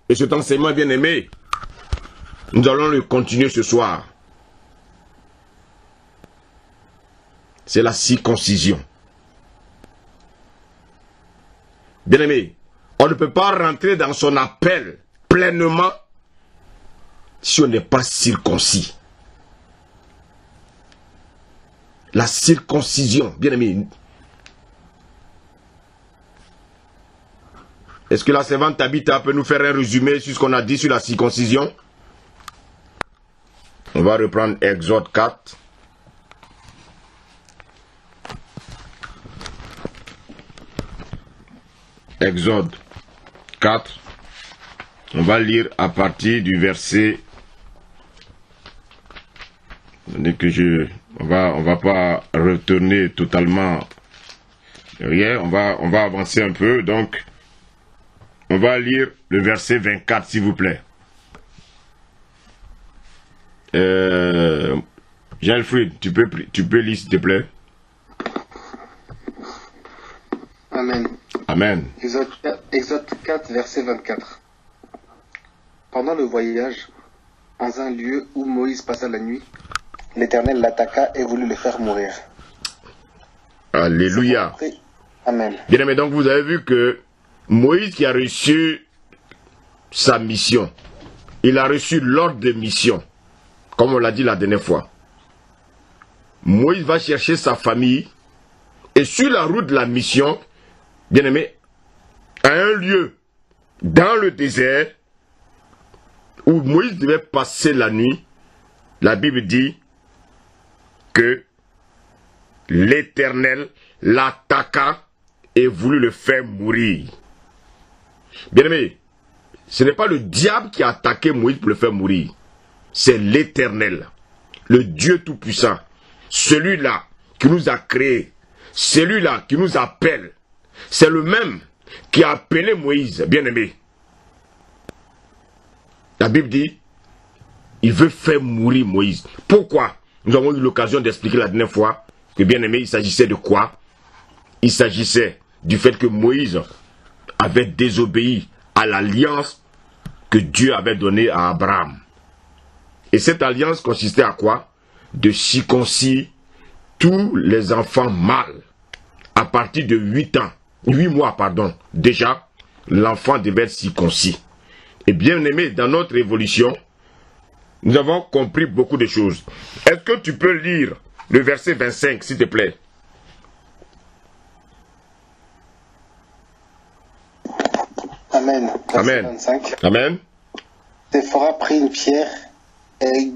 Et cet enseignement bien aimé, nous allons le continuer ce soir. C'est la circoncision. Bien aimé, on ne peut pas rentrer dans son appel pleinement si on n'est pas circoncis. La circoncision, bien aimé. Est-ce que la servante Tabitha peut nous faire un résumé sur ce qu'on a dit sur la circoncision? On va reprendre Exode 4. Exode 4. On va lire à partir du verset. On va pas retourner totalement rien. On va avancer un peu. Donc, on va lire le verset 24, s'il vous plaît. Jean-Alfred, tu peux lire, s'il te plaît. Amen. Amen. Exode 4, verset 24. Pendant le voyage, en un lieu où Moïse passa la nuit, l'Éternel l'attaqua et voulut le faire mourir. Alléluia. Amen. Bien aimé, donc vous avez vu que Moïse qui a reçu sa mission, il a reçu l'ordre de mission, comme on l'a dit la dernière fois. Moïse va chercher sa famille et sur la route de la mission, bien aimé, à un lieu dans le désert où Moïse devait passer la nuit, la Bible dit que l'Éternel l'attaqua et voulut le faire mourir. Bien aimé, ce n'est pas le diable qui a attaqué Moïse pour le faire mourir. C'est l'Éternel, le Dieu Tout-Puissant, celui-là qui nous a créés, celui-là qui nous appelle. C'est le même qui a appelé Moïse, bien aimé. La Bible dit, il veut faire mourir Moïse. Pourquoi? Nous avons eu l'occasion d'expliquer la dernière fois que, bien aimé, il s'agissait de quoi? Il s'agissait du fait que Moïse avait désobéi à l'alliance que Dieu avait donnée à Abraham. Et cette alliance consistait à quoi? De circoncire tous les enfants mâles à partir de 8 mois, déjà, l'enfant devait être circoncis. Et bien aimé, dans notre évolution, nous avons compris beaucoup de choses. Est-ce que tu peux lire le verset 25, s'il te plaît? Amen. Verset Amen. 25. Amen. Séphora prit une pierre et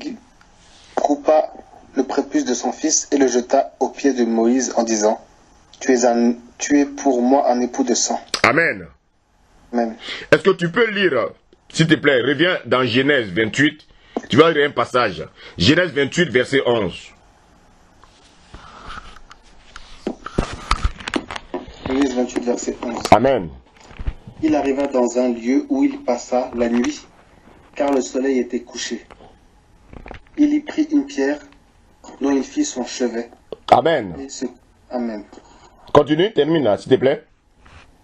coupa le prépuce de son fils et le jeta aux pieds de Moïse en disant, tu es pour moi un époux de sang. Amen. Amen. Est-ce que tu peux lire, s'il te plaît, reviens dans Genèse 28, tu vas lire un passage. Genèse 28, verset 11. Genèse 28, verset 11. Amen. Il arriva dans un lieu où il passa la nuit, car le soleil était couché. Il y prit une pierre dont il fit son chevet. Amen. Amen. Continue, termine là, s'il te plaît.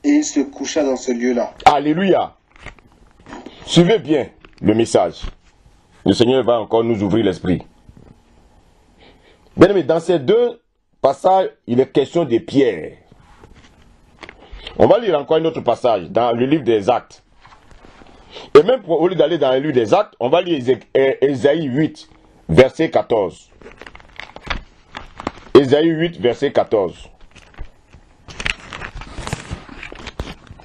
Et il se coucha dans ce lieu-là. Alléluia. Suivez bien le message. Le Seigneur va encore nous ouvrir l'esprit. Bien aimé, dans ces deux passages, il est question des pierres. On va lire encore un autre passage dans le livre des Actes. Et même au lieu d'aller dans le livre des Actes, on va lire Ésaïe 8, verset 14. Ésaïe 8, verset 14.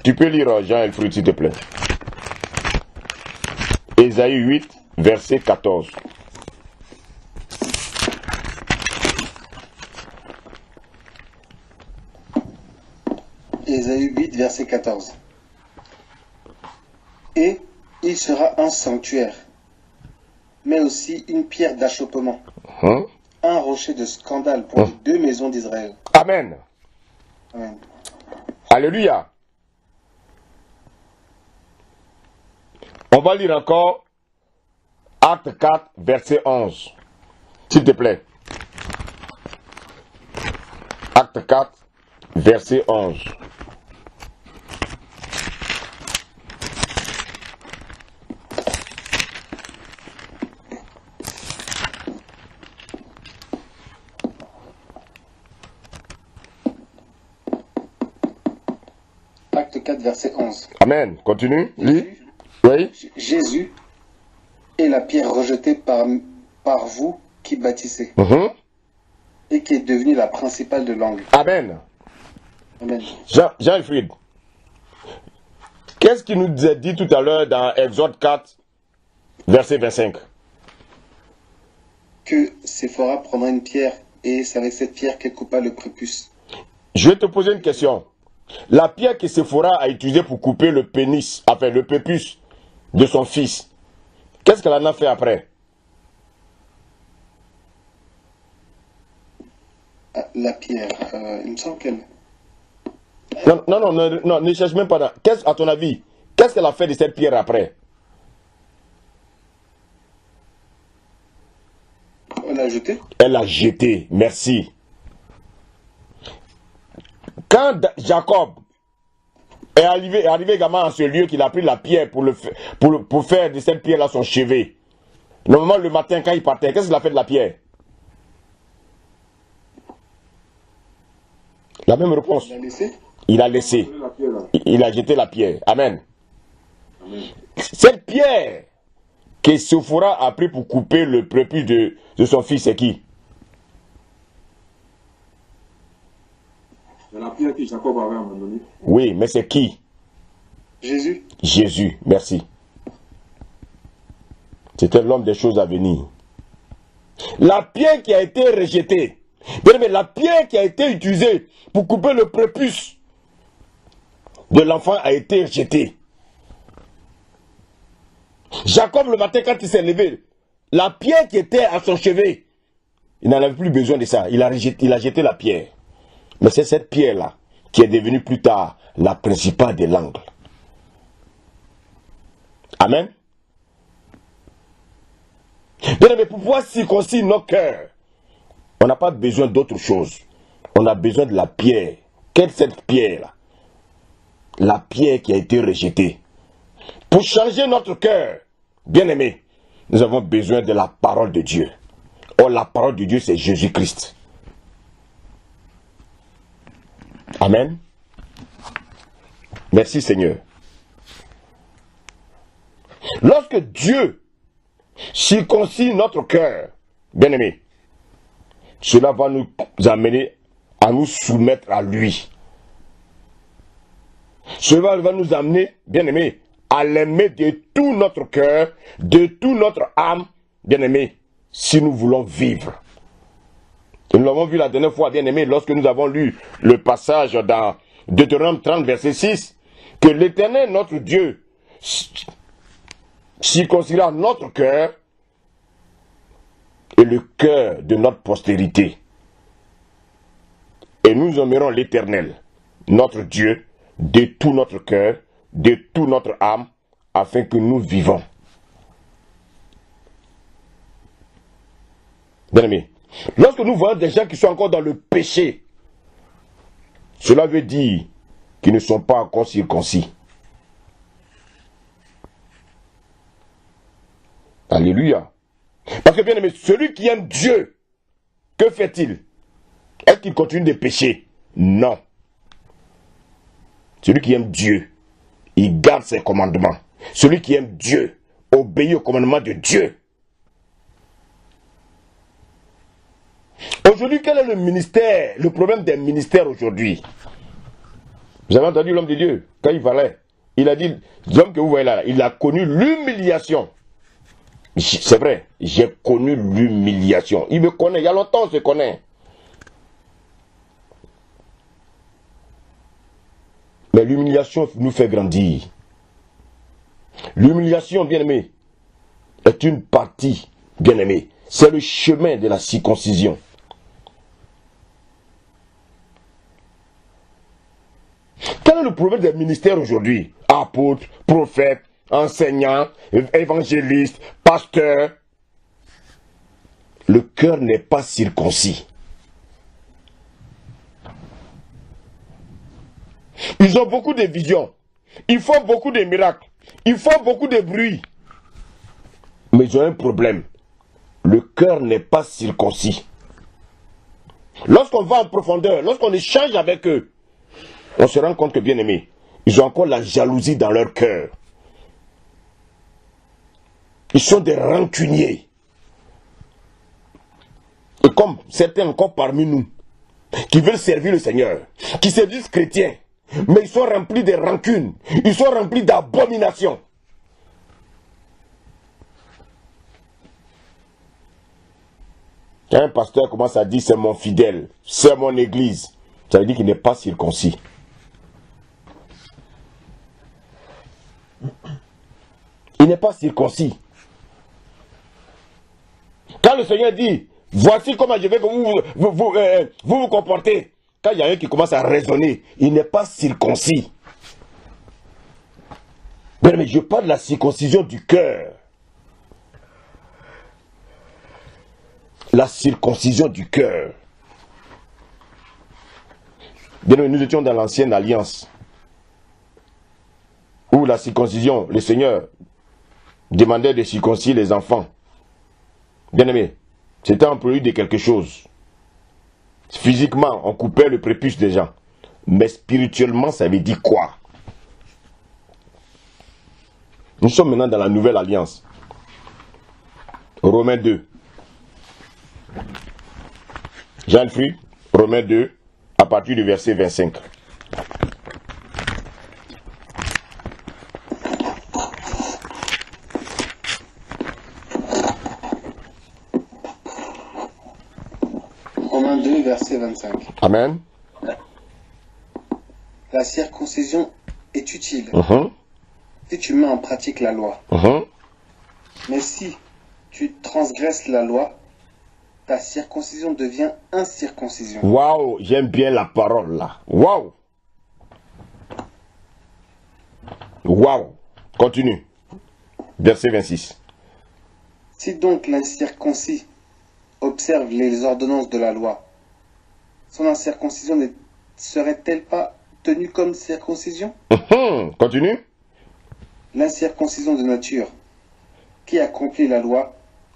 Tu peux lire Jean-Alfred, s'il te plaît. Ésaïe 8, verset 14. Ésaïe 8, verset 14. Et il sera un sanctuaire, mais aussi une pierre d'achoppement, un rocher de scandale pour les deux maisons d'Israël. Amen. Amen. Alléluia. On va lire encore Acte 4, verset 11. S'il te plaît. Acte 4, verset 11. verset 11. Amen. Continue. Lis. Oui. Jésus est la pierre rejetée par vous qui bâtissez et qui est devenue la principale de l'angle. Amen. Amen. Jean-Wilfried, qu'est-ce qu'il nous a dit tout à l'heure dans Exode 4, verset 25? Que Séphora prendra une pierre et c'est avec cette pierre qu'elle coupa le prépuce. Je vais te poser une question. La pierre que Séphora a utilisée pour couper le pénis, enfin le prépuce de son fils, qu'est-ce qu'elle en a fait après? La pierre, il me semble qu'elle... Non, ne cherche même pas. À ton avis, qu'est-ce qu'elle a fait de cette pierre après? Elle l'a jetée. Elle l'a jetée, merci. Quand Jacob est arrivé également à ce lieu qu'il a pris la pierre pour faire de cette pierre-là son chevet. Normalement, le matin, quand il partait, qu'est-ce qu'il a fait de la pierre? La même réponse. Il l'a laissé. Il a laissé. Il a jeté la pierre. Amen. Cette pierre que Séphora a pris pour couper le prépuce de son fils, c'est qui? C'est la pierre que Jacob avait abandonnée. Oui, mais c'est qui? Jésus. Jésus, merci. C'était l'homme des choses à venir. La pierre qui a été rejetée, mais la pierre qui a été utilisée pour couper le prépuce de l'enfant a été rejetée. Jacob, le matin, quand il s'est levé, la pierre qui était à son chevet, il n'en avait plus besoin de ça. Il a jeté la pierre. Mais c'est cette pierre-là qui est devenue plus tard la principale de l'angle. Amen. Mais pour pouvoir circoncire nos cœurs, on n'a pas besoin d'autre chose. On a besoin de la pierre. Quelle est cette pierre-là? La pierre qui a été rejetée. Pour changer notre cœur, bien-aimés, nous avons besoin de la parole de Dieu. Or, la parole de Dieu, c'est Jésus-Christ. Amen. Merci Seigneur. Lorsque Dieu circoncit notre cœur, bien-aimés, cela va nous amener à nous soumettre à lui. Cela va nous amener, bien-aimés, à l'aimer de tout notre cœur, de toute notre âme, bien-aimés, si nous voulons vivre. Et nous l'avons vu la dernière fois, bien-aimés, lorsque nous avons lu le passage dans Deutéronome 30, verset 6, que l'Éternel, notre Dieu, circoncira notre cœur et le cœur de notre postérité. Et nous aimerons l'Éternel, notre Dieu, de tout notre cœur, de toute notre âme, afin que nous vivons. Bien-aimés, lorsque nous voyons des gens qui sont encore dans le péché, cela veut dire qu'ils ne sont pas encore circoncis. Alléluia. Parce que bien aimé, celui qui aime Dieu, que fait-il? Est-ce qu'il continue de pécher? Non. Celui qui aime Dieu, il garde ses commandements. Celui qui aime Dieu, obéit aux commandements de Dieu. Aujourd'hui, quel est le ministère, le problème des ministères aujourd'hui? Vous avez entendu l'homme de Dieu, quand il parlait, il a dit, l'homme que vous voyez là, il a connu l'humiliation. C'est vrai, j'ai connu l'humiliation. Il me connaît, il y a longtemps on se connaît. Mais l'humiliation nous fait grandir. L'humiliation, bien-aimé, est une partie, bien-aimé. C'est le chemin de la circoncision. Quel est le problème des ministères aujourd'hui? Apôtres, prophètes, enseignants, évangélistes, pasteurs. Le cœur n'est pas circoncis. Ils ont beaucoup de visions. Ils font beaucoup de miracles. Ils font beaucoup de bruit. Mais ils ont un problème. Le cœur n'est pas circoncis. Lorsqu'on va en profondeur, lorsqu'on échange avec eux, on se rend compte que, bien aimé, Ils ont encore la jalousie dans leur cœur. Ils sont des rancuniers. Et comme certains encore parmi nous, qui veulent servir le Seigneur, qui se disent chrétiens, mais ils sont remplis de rancunes, ils sont remplis d'abominations. Quand un pasteur commence à dire c'est mon fidèle, c'est mon église, ça veut dire qu'il n'est pas circoncis. Il n'est pas circoncis. Quand le Seigneur dit, voici comment je vais vous comporter, quand il y a un qui commence à raisonner, il n'est pas circoncis. Mais je parle de la circoncision du cœur. La circoncision du cœur. Bien, nous étions dans l'ancienne alliance, où la circoncision, le Seigneur demandait de circoncire les enfants. Bien-aimé, c'était un produit de quelque chose. Physiquement, on coupait le prépuce des gens. Mais spirituellement, ça veut dire quoi? Nous sommes maintenant dans la nouvelle alliance. Romains 2. Jean-Alfred, Romains 2, à partir du verset 25. Romains 2, verset 25. Amen. La circoncision est utile Uh-huh. si tu mets en pratique la loi. Uh-huh. Mais si tu transgresses la loi, ta circoncision devient incirconcision. Waouh, j'aime bien la parole là. Waouh. Waouh. Continue. Verset 26. Si donc l'incirconcis observe les ordonnances de la loi, son incirconcision ne serait-elle pas tenue comme circoncision? Continue. L'incirconcision de nature, qui accomplit la loi,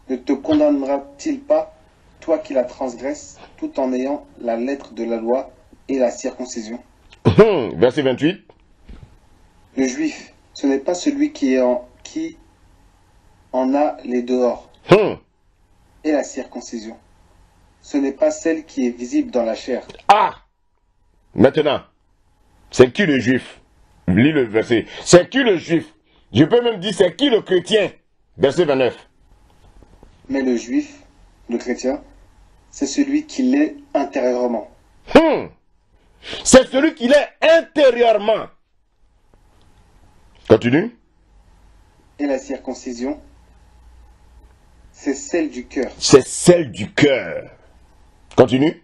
ne te condamnera-t-il pas, toi qui la transgresses, tout en ayant la lettre de la loi et la circoncision? Verset 28. Le juif, ce n'est pas celui qui en a les dehors, et la circoncision. Ce n'est pas celle qui est visible dans la chair. Ah. Maintenant, c'est qui le juif? Lis le verset. C'est qui le juif? Je peux même dire c'est qui le chrétien? Verset 29. Mais le juif, le chrétien, c'est celui qui l'est intérieurement. C'est celui qui l'est intérieurement. Continue. Et la circoncision, c'est celle du cœur, C'est celle du cœur. Continue.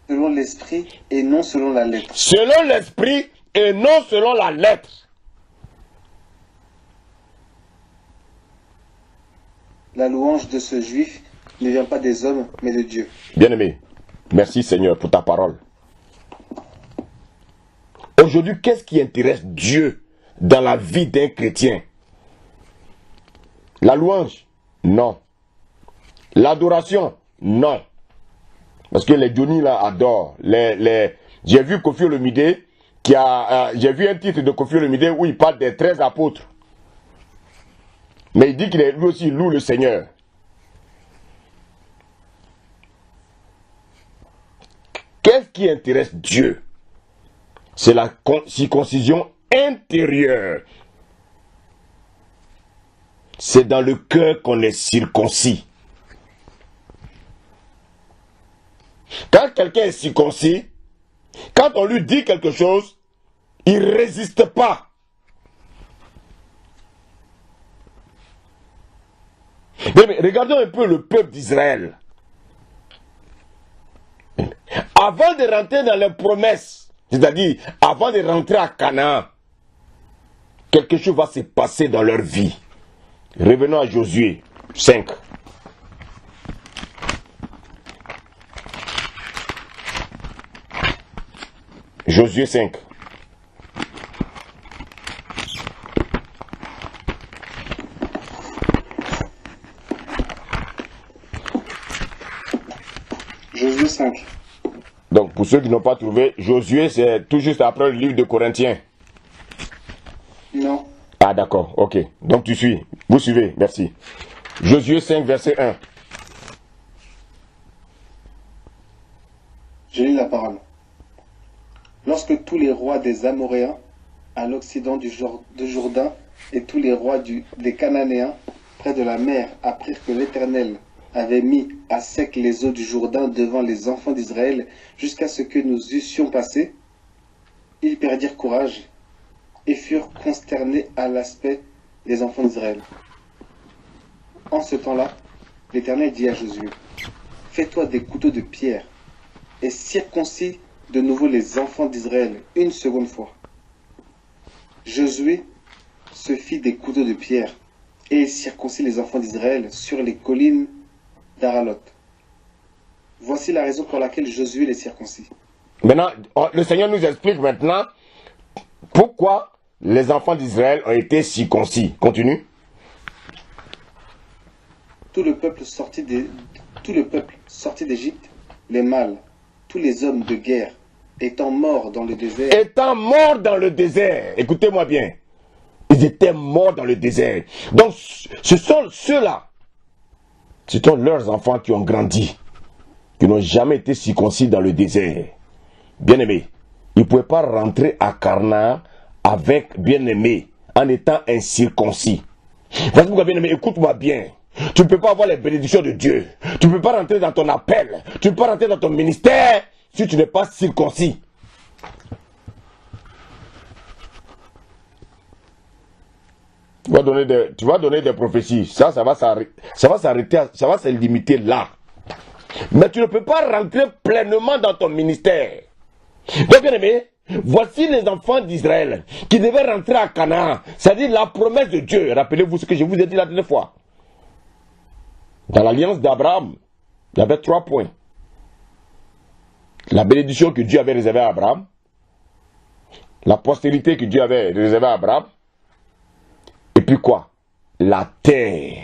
selon l'esprit et non selon la lettre. Selon l'esprit et non selon la lettre. La louange de ce juif ne vient pas des hommes, mais de Dieu. Bien-aimé, merci Seigneur pour ta parole. Aujourd'hui, qu'est-ce qui intéresse Dieu dans la vie d'un chrétien? La louange? Non. L'adoration? Non. Parce que les Johnny là adorent. J'ai vu Kofi Olomide j'ai vu un titre de Kofi Olomide où il parle des 13 apôtres. Mais il dit qu'il est lui aussi loue le Seigneur. Qu'est-ce qui intéresse Dieu? C'est la circoncision intérieure. C'est dans le cœur qu'on est circoncis. Quand quelqu'un est circoncis, quand on lui dit quelque chose, il ne résiste pas. Mais regardons un peu le peuple d'Israël. Avant de rentrer dans les promesses, c'est-à-dire avant de rentrer à Canaan, quelque chose va se passer dans leur vie. Revenons à Josué 5. Josué 5. Josué 5. Donc pour ceux qui n'ont pas trouvé, Josué c'est tout juste après le livre de Corinthiens. Ah d'accord, ok. Donc tu suis. Vous suivez, merci. Josué 5, verset 1. Je lis la parole. Lorsque tous les rois des Amoréens à l'occident du Jourdain et tous les rois des Cananéens près de la mer apprirent que l'Éternel avait mis à sec les eaux du Jourdain devant les enfants d'Israël jusqu'à ce que nous eussions passé, ils perdirent courage et furent consternés à l'aspect des enfants d'Israël. En ce temps-là, l'Éternel dit à Josué, « Fais-toi des couteaux de pierre et circoncis de nouveau les enfants d'Israël une seconde fois. » Josué se fit des couteaux de pierre et circoncit les enfants d'Israël sur les collines d'Aralot. Voici la raison pour laquelle Josué les circoncis. Maintenant, le Seigneur nous explique maintenant pourquoi les enfants d'Israël ont été circoncis. Continue. Tout le peuple sorti d'Égypte, les mâles, tous les hommes de guerre, étant morts dans le désert. Étant morts dans le désert. Écoutez-moi bien. Ils étaient morts dans le désert. Donc, ce sont ceux-là. Ce sont leurs enfants qui ont grandi, qui n'ont jamais été circoncis dans le désert. Bien-aimés, ils ne pouvaient pas rentrer à Canaan avec bien-aimés en étant incirconcis. Voici pourquoi, bien-aimé, écoute-moi bien. Tu ne peux pas avoir les bénédictions de Dieu. Tu ne peux pas rentrer dans ton appel. Tu ne peux pas rentrer dans ton ministère si tu n'es pas circoncis. Tu vas donner des prophéties. Ça va s'arrêter, ça va se limiter là. Mais tu ne peux pas rentrer pleinement dans ton ministère. Donc, bien aimé, voici les enfants d'Israël qui devaient rentrer à Canaan. C'est-à-dire la promesse de Dieu. Rappelez-vous ce que je vous ai dit la dernière fois. Dans l'alliance d'Abraham, il y avait 3 points. La bénédiction que Dieu avait réservée à Abraham. La postérité que Dieu avait réservée à Abraham. Et puis quoi? La terre.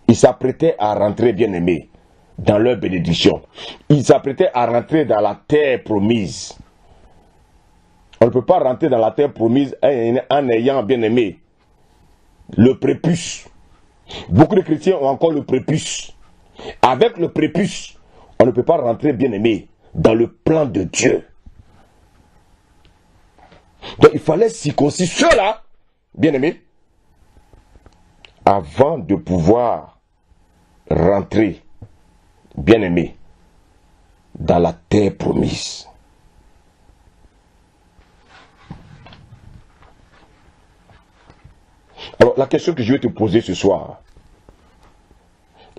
Ils s'apprêtaient à rentrer, bien aimés, dans leur bénédiction. Ils s'apprêtaient à rentrer dans la terre promise. On ne peut pas rentrer dans la terre promise en ayant, bien aimé, le prépuce. Beaucoup de chrétiens ont encore le prépuce. Avec le prépuce, on ne peut pas rentrer, bien aimé, dans le plan de Dieu. Donc il fallait circoncire ceux-là, bien aimé, avant de pouvoir rentrer, bien aimé, dans la terre promise. Alors la question que je vais te poser ce soir,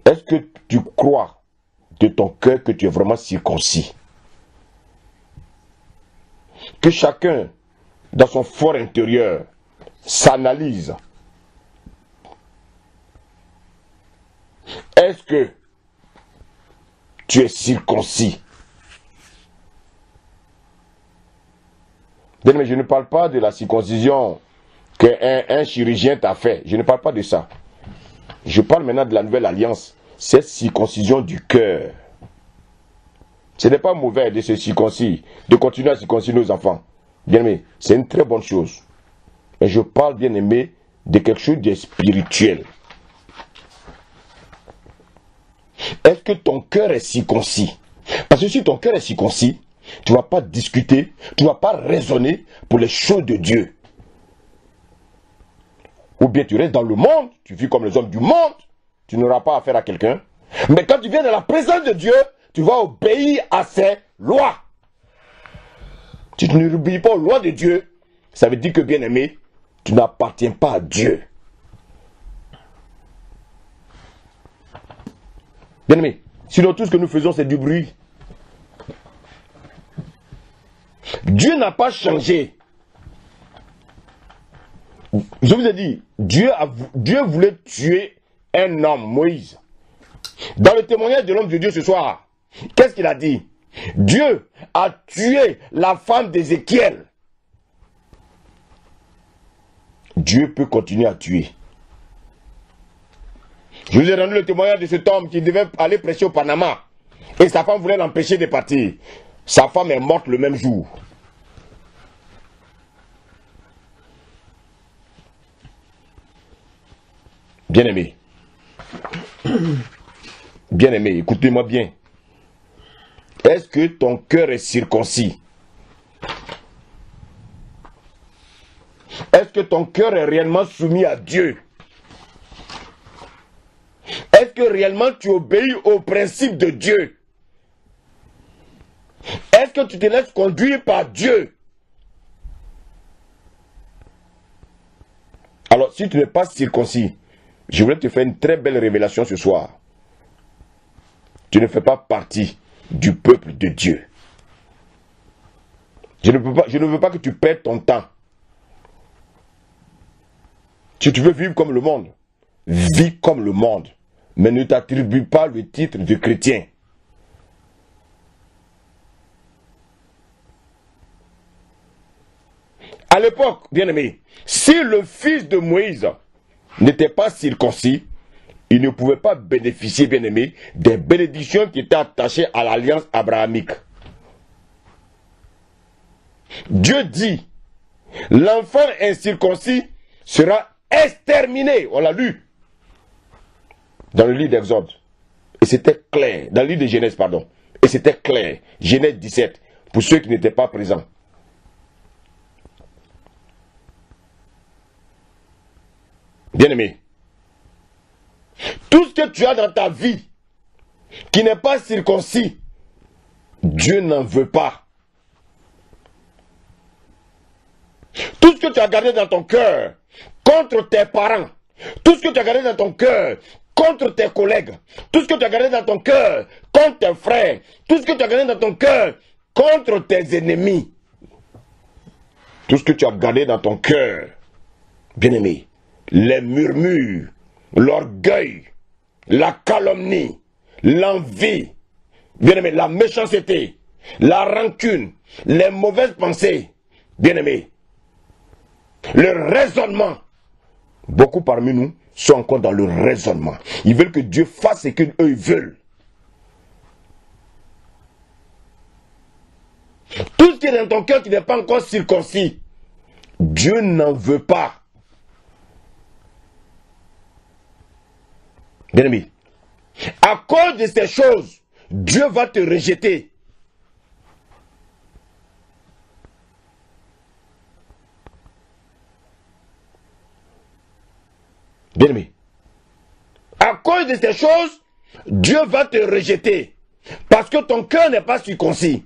est-ce que tu crois de ton cœur que tu es vraiment circoncis? Que chacun, dans son fort intérieur, s'analyse. Est-ce que tu es circoncis? Mais je ne parle pas de la circoncision qu'un chirurgien t'a fait. Je ne parle pas de ça. Je parle maintenant de la nouvelle alliance. Cette circoncision du cœur. Ce n'est pas mauvais de se circoncire, de continuer à circoncire nos enfants. Bien aimé, c'est une très bonne chose. Mais je parle, bien aimé, de quelque chose de spirituel. Est-ce que ton cœur est circoncis? Parce que si ton cœur est circoncis, tu ne vas pas discuter, tu ne vas pas raisonner pour les choses de Dieu. Ou bien tu restes dans le monde, tu vis comme les hommes du monde, tu n'auras pas affaire à quelqu'un. Mais quand tu viens dans la présence de Dieu, tu vas obéir à ses lois. Si tu n'obéis pas aux lois de Dieu, ça veut dire que, bien aimé, tu n'appartiens pas à Dieu. Bien aimé, sinon tout ce que nous faisons c'est du bruit. Dieu n'a pas changé. Je vous ai dit, Dieu voulait tuer un homme, Moïse. Dans le témoignage de l'homme de Dieu ce soir, qu'est-ce qu'il a dit? Dieu a tué la femme d'Ézéchiel. Dieu peut continuer à tuer. Je vous ai rendu le témoignage de cet homme qui devait aller prêcher au Panama. Et sa femme voulait l'empêcher de partir. Sa femme est morte le même jour. Bien-aimé. Bien-aimé, écoutez-moi bien. Est-ce que ton cœur est circoncis? Est-ce que ton cœur est réellement soumis à Dieu? Est-ce que réellement tu obéis aux principes de Dieu? Est-ce que tu te laisses conduire par Dieu? Alors, si tu n'es pas circoncis, je voulais te faire une très belle révélation ce soir. Tu ne fais pas partie du peuple de Dieu. Je ne veux pas que tu perdes ton temps. Si tu veux vivre comme le monde, vis comme le monde, mais ne t'attribue pas le titre de chrétien. À l'époque, bien-aimé, si le fils de Moïse n'était pas circoncis, il ne pouvait pas bénéficier, bien-aimé, des bénédictions qui étaient attachées à l'alliance abrahamique. Dieu dit, l'enfant incirconcis sera exterminé. On l'a lu dans le livre d'Exode. Et c'était clair. Dans le livre de Genèse, pardon. Et c'était clair. Genèse 17. Pour ceux qui n'étaient pas présents. Bien-aimé. Tout ce que tu as dans ta vie qui n'est pas circoncis, Dieu n'en veut pas. Tout ce que tu as gardé dans ton cœur contre tes parents, tout ce que tu as gardé dans ton cœur contre tes collègues, tout ce que tu as gardé dans ton cœur contre tes frères, tout ce que tu as gardé dans ton cœur contre tes ennemis, tout ce que tu as gardé dans ton cœur, bien-aimé, les murmures, l'orgueil, la calomnie, l'envie, bien-aimé, la méchanceté, la rancune, les mauvaises pensées, bien-aimé, le raisonnement. Beaucoup parmi nous sont encore dans le raisonnement. Ils veulent que Dieu fasse ce qu'eux ils veulent. Tout ce qui est dans ton cœur qui n'est pas encore circoncis, Dieu n'en veut pas. Bien-aimé, à cause de ces choses, Dieu va te rejeter. Bien-aimé, à cause de ces choses, Dieu va te rejeter. Parce que ton cœur n'est pas circoncis.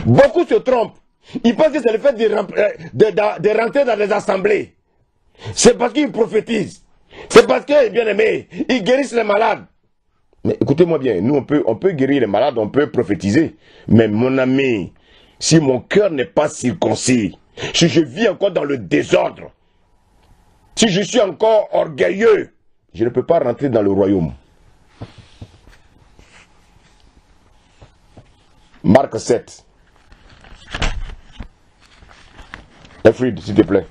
Beaucoup se trompent. Ils pensent que c'est le fait de rentrer dans les assemblées. C'est parce qu'ils prophétisent. C'est parce que, bien aimé, ils guérissent les malades. Mais écoutez-moi bien, nous on peut guérir les malades, on peut prophétiser. Mais mon ami, si mon cœur n'est pas circoncis, si je vis encore dans le désordre, si je suis encore orgueilleux, je ne peux pas rentrer dans le royaume. Marc 7. Efrid, s'il te plaît.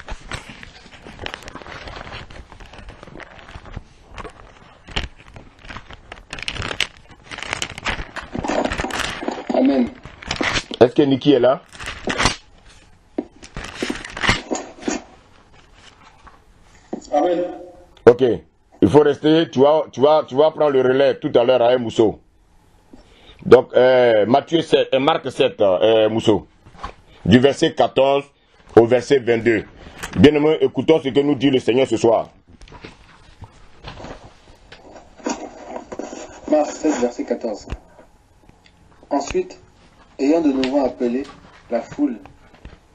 Amen. Est-ce que Niki est là? Amen. Ok. Il faut rester. Tu vas prendre le relais tout à l'heure à Mousseau. Donc, Marc 7, Mousseau. Du verset 14 au verset 22. Bien aimé, écoutons ce que nous dit le Seigneur ce soir. Marc 7, verset 14. Ensuite, ayant de nouveau appelé la foule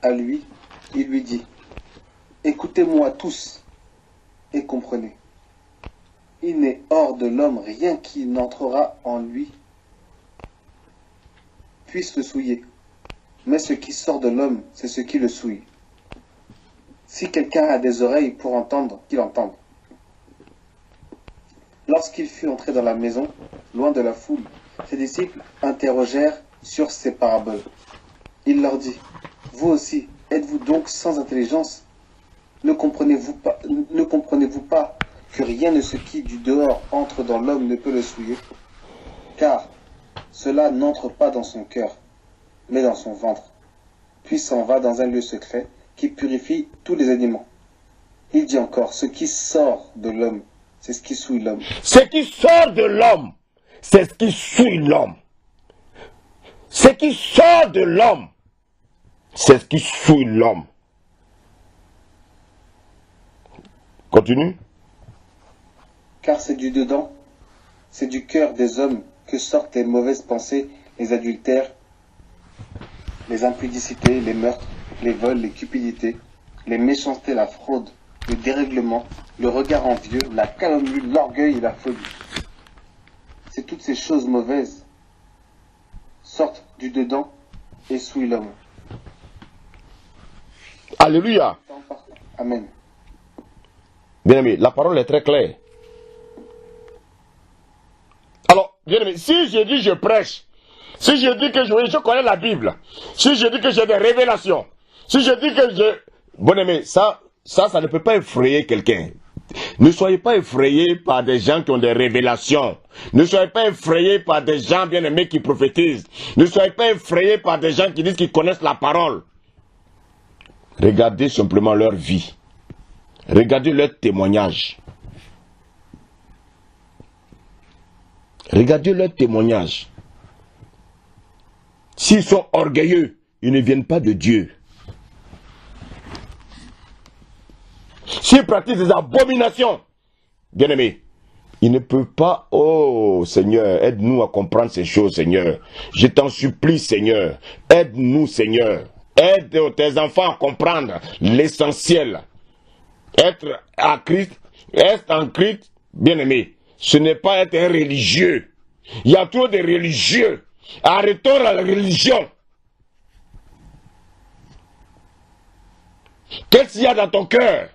à lui, il lui dit, écoutez-moi tous et comprenez. Il n'est hors de l'homme rien qui n'entrera en lui puisse le souiller. Mais ce qui sort de l'homme, c'est ce qui le souille. Si quelqu'un a des oreilles pour entendre, qu'il entende. Lorsqu'il fut entré dans la maison, loin de la foule, ses disciples interrogèrent sur ces paraboles. Il leur dit, vous aussi, êtes-vous donc sans intelligence? Ne comprenez-vous pas que rien de ce qui du dehors entre dans l'homme ne peut le souiller? Car cela n'entre pas dans son cœur, mais dans son ventre, puis s'en va dans un lieu secret qui purifie tous les aliments. Il dit encore, ce qui sort de l'homme, c'est ce qui souille l'homme. Ce qui sort de l'homme, c'est ce qui souille l'homme. Ce qui sort de l'homme, c'est ce qui souille l'homme. Continue. Car c'est du dedans, c'est du cœur des hommes que sortent les mauvaises pensées, les adultères, les impudicités, les meurtres, les vols, les cupidités, les méchancetés, la fraude, le dérèglement, le regard envieux, la calomnie, l'orgueil et la folie. C'est toutes ces choses mauvaises sortent du dedans et souillent l'homme. Alléluia. Amen. Bien aimé, la parole est très claire. Alors, bien aimé, si je dis je prêche, si je dis que je connais la Bible, si je dis que j'ai des révélations, si je dis que je... Bon aimé, ça ne peut pas effrayer quelqu'un. Ne soyez pas effrayés par des gens qui ont des révélations. Ne soyez pas effrayés par des gens bien aimés qui prophétisent. Ne soyez pas effrayés par des gens qui disent qu'ils connaissent la parole. Regardez simplement leur vie. Regardez leur témoignage. Regardez leur témoignage. S'ils sont orgueilleux, ils ne viennent pas de Dieu. S'ils pratiquent des abominations, bien aimés, ils ne peuvent pas, oh Seigneur, aide-nous à comprendre ces choses, Seigneur. Je t'en supplie, Seigneur, aide-nous, Seigneur. Aide tes enfants à comprendre l'essentiel. Être à Christ, être en Christ, bien aimé, ce n'est pas être un religieux. Il y a trop de religieux. Arrêtons la religion. Qu'est-ce qu'il y a dans ton cœur?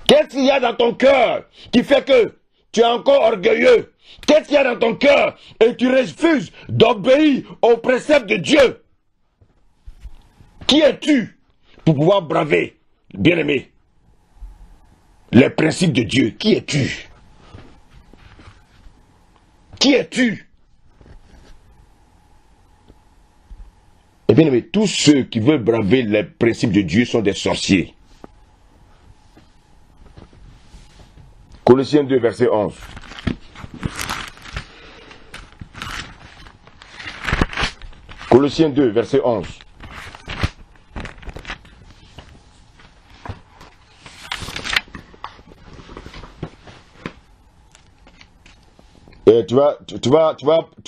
Qu'est-ce qu'il y a dans ton cœur qui fait que tu es encore orgueilleux? Qu'est-ce qu'il y a dans ton cœur et tu refuses d'obéir aux préceptes de Dieu? Qui es-tu pour pouvoir braver, bien-aimé, les principes de Dieu? Qui es-tu? Qui es-tu? Et bien aimé, tous ceux qui veulent braver les principes de Dieu sont des sorciers. Colossiens 2, verset 11. Colossiens 2, verset 11. Et tu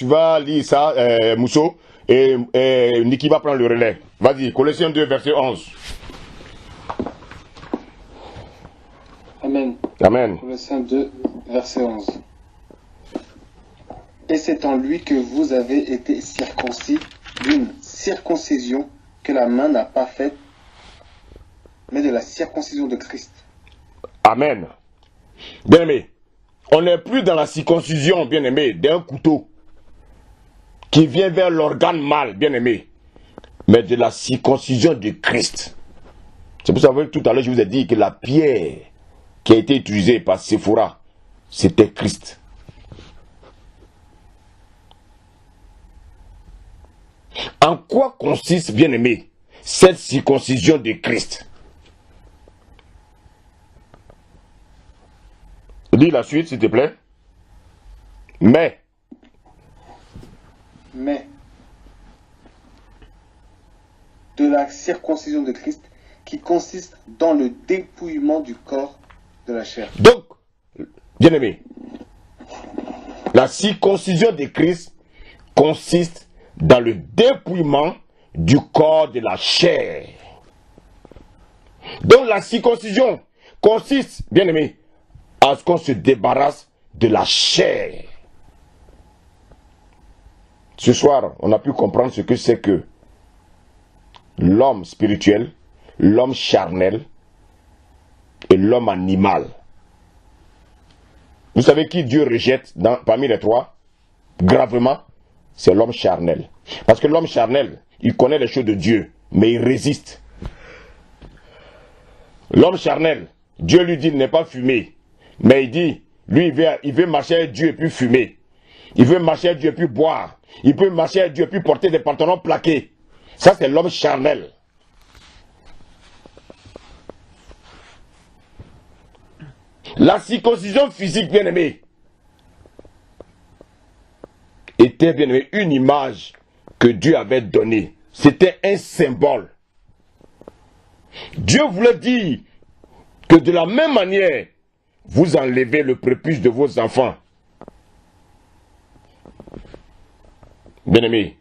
vas lire ça, Mousso, et Niki va prendre le relais. Vas-y, Colossiens 2, verset 11. Amen. Amen. Colossiens 2, verset 11. Et c'est en lui que vous avez été circoncis d'une circoncision que la main n'a pas faite, mais de la circoncision de Christ. Amen. Bien-aimé, on n'est plus dans la circoncision, bien-aimé, d'un couteau qui vient vers l'organe mâle, bien-aimé, mais de la circoncision de Christ. C'est pour ça que tout à l'heure je vous ai dit que la pierre qui a été utilisée par Séphora, c'était Christ. En quoi consiste, bien-aimé, cette circoncision de Christ? Lis la suite, s'il te plaît. Mais de la circoncision de Christ qui consiste dans le dépouillement du corps de la chair. Donc, bien-aimé, la circoncision de Christ consiste dans le dépouillement du corps de la chair. Donc la circoncision consiste, bien-aimé, à ce qu'on se débarrasse de la chair. Ce soir, on a pu comprendre ce que c'est que l'homme spirituel, l'homme charnel et l'homme animal. Vous savez qui Dieu rejette parmi les trois? Gravement, c'est l'homme charnel. Parce que l'homme charnel, il connaît les choses de Dieu, mais il résiste. L'homme charnel, Dieu lui dit de ne pas fumer. Mais il dit, lui il veut marcher avec Dieu et puis fumer. Il veut marcher avec Dieu et puis boire. Il peut marcher avec Dieu et puis porter des pantalons plaqués. Ça c'est l'homme charnel. La circoncision physique, bien-aimé, était, bien-aimé, une image que Dieu avait donnée. C'était un symbole. Dieu voulait dire que de la même manière, vous enlevez le prépuce de vos enfants. Bien-aimé,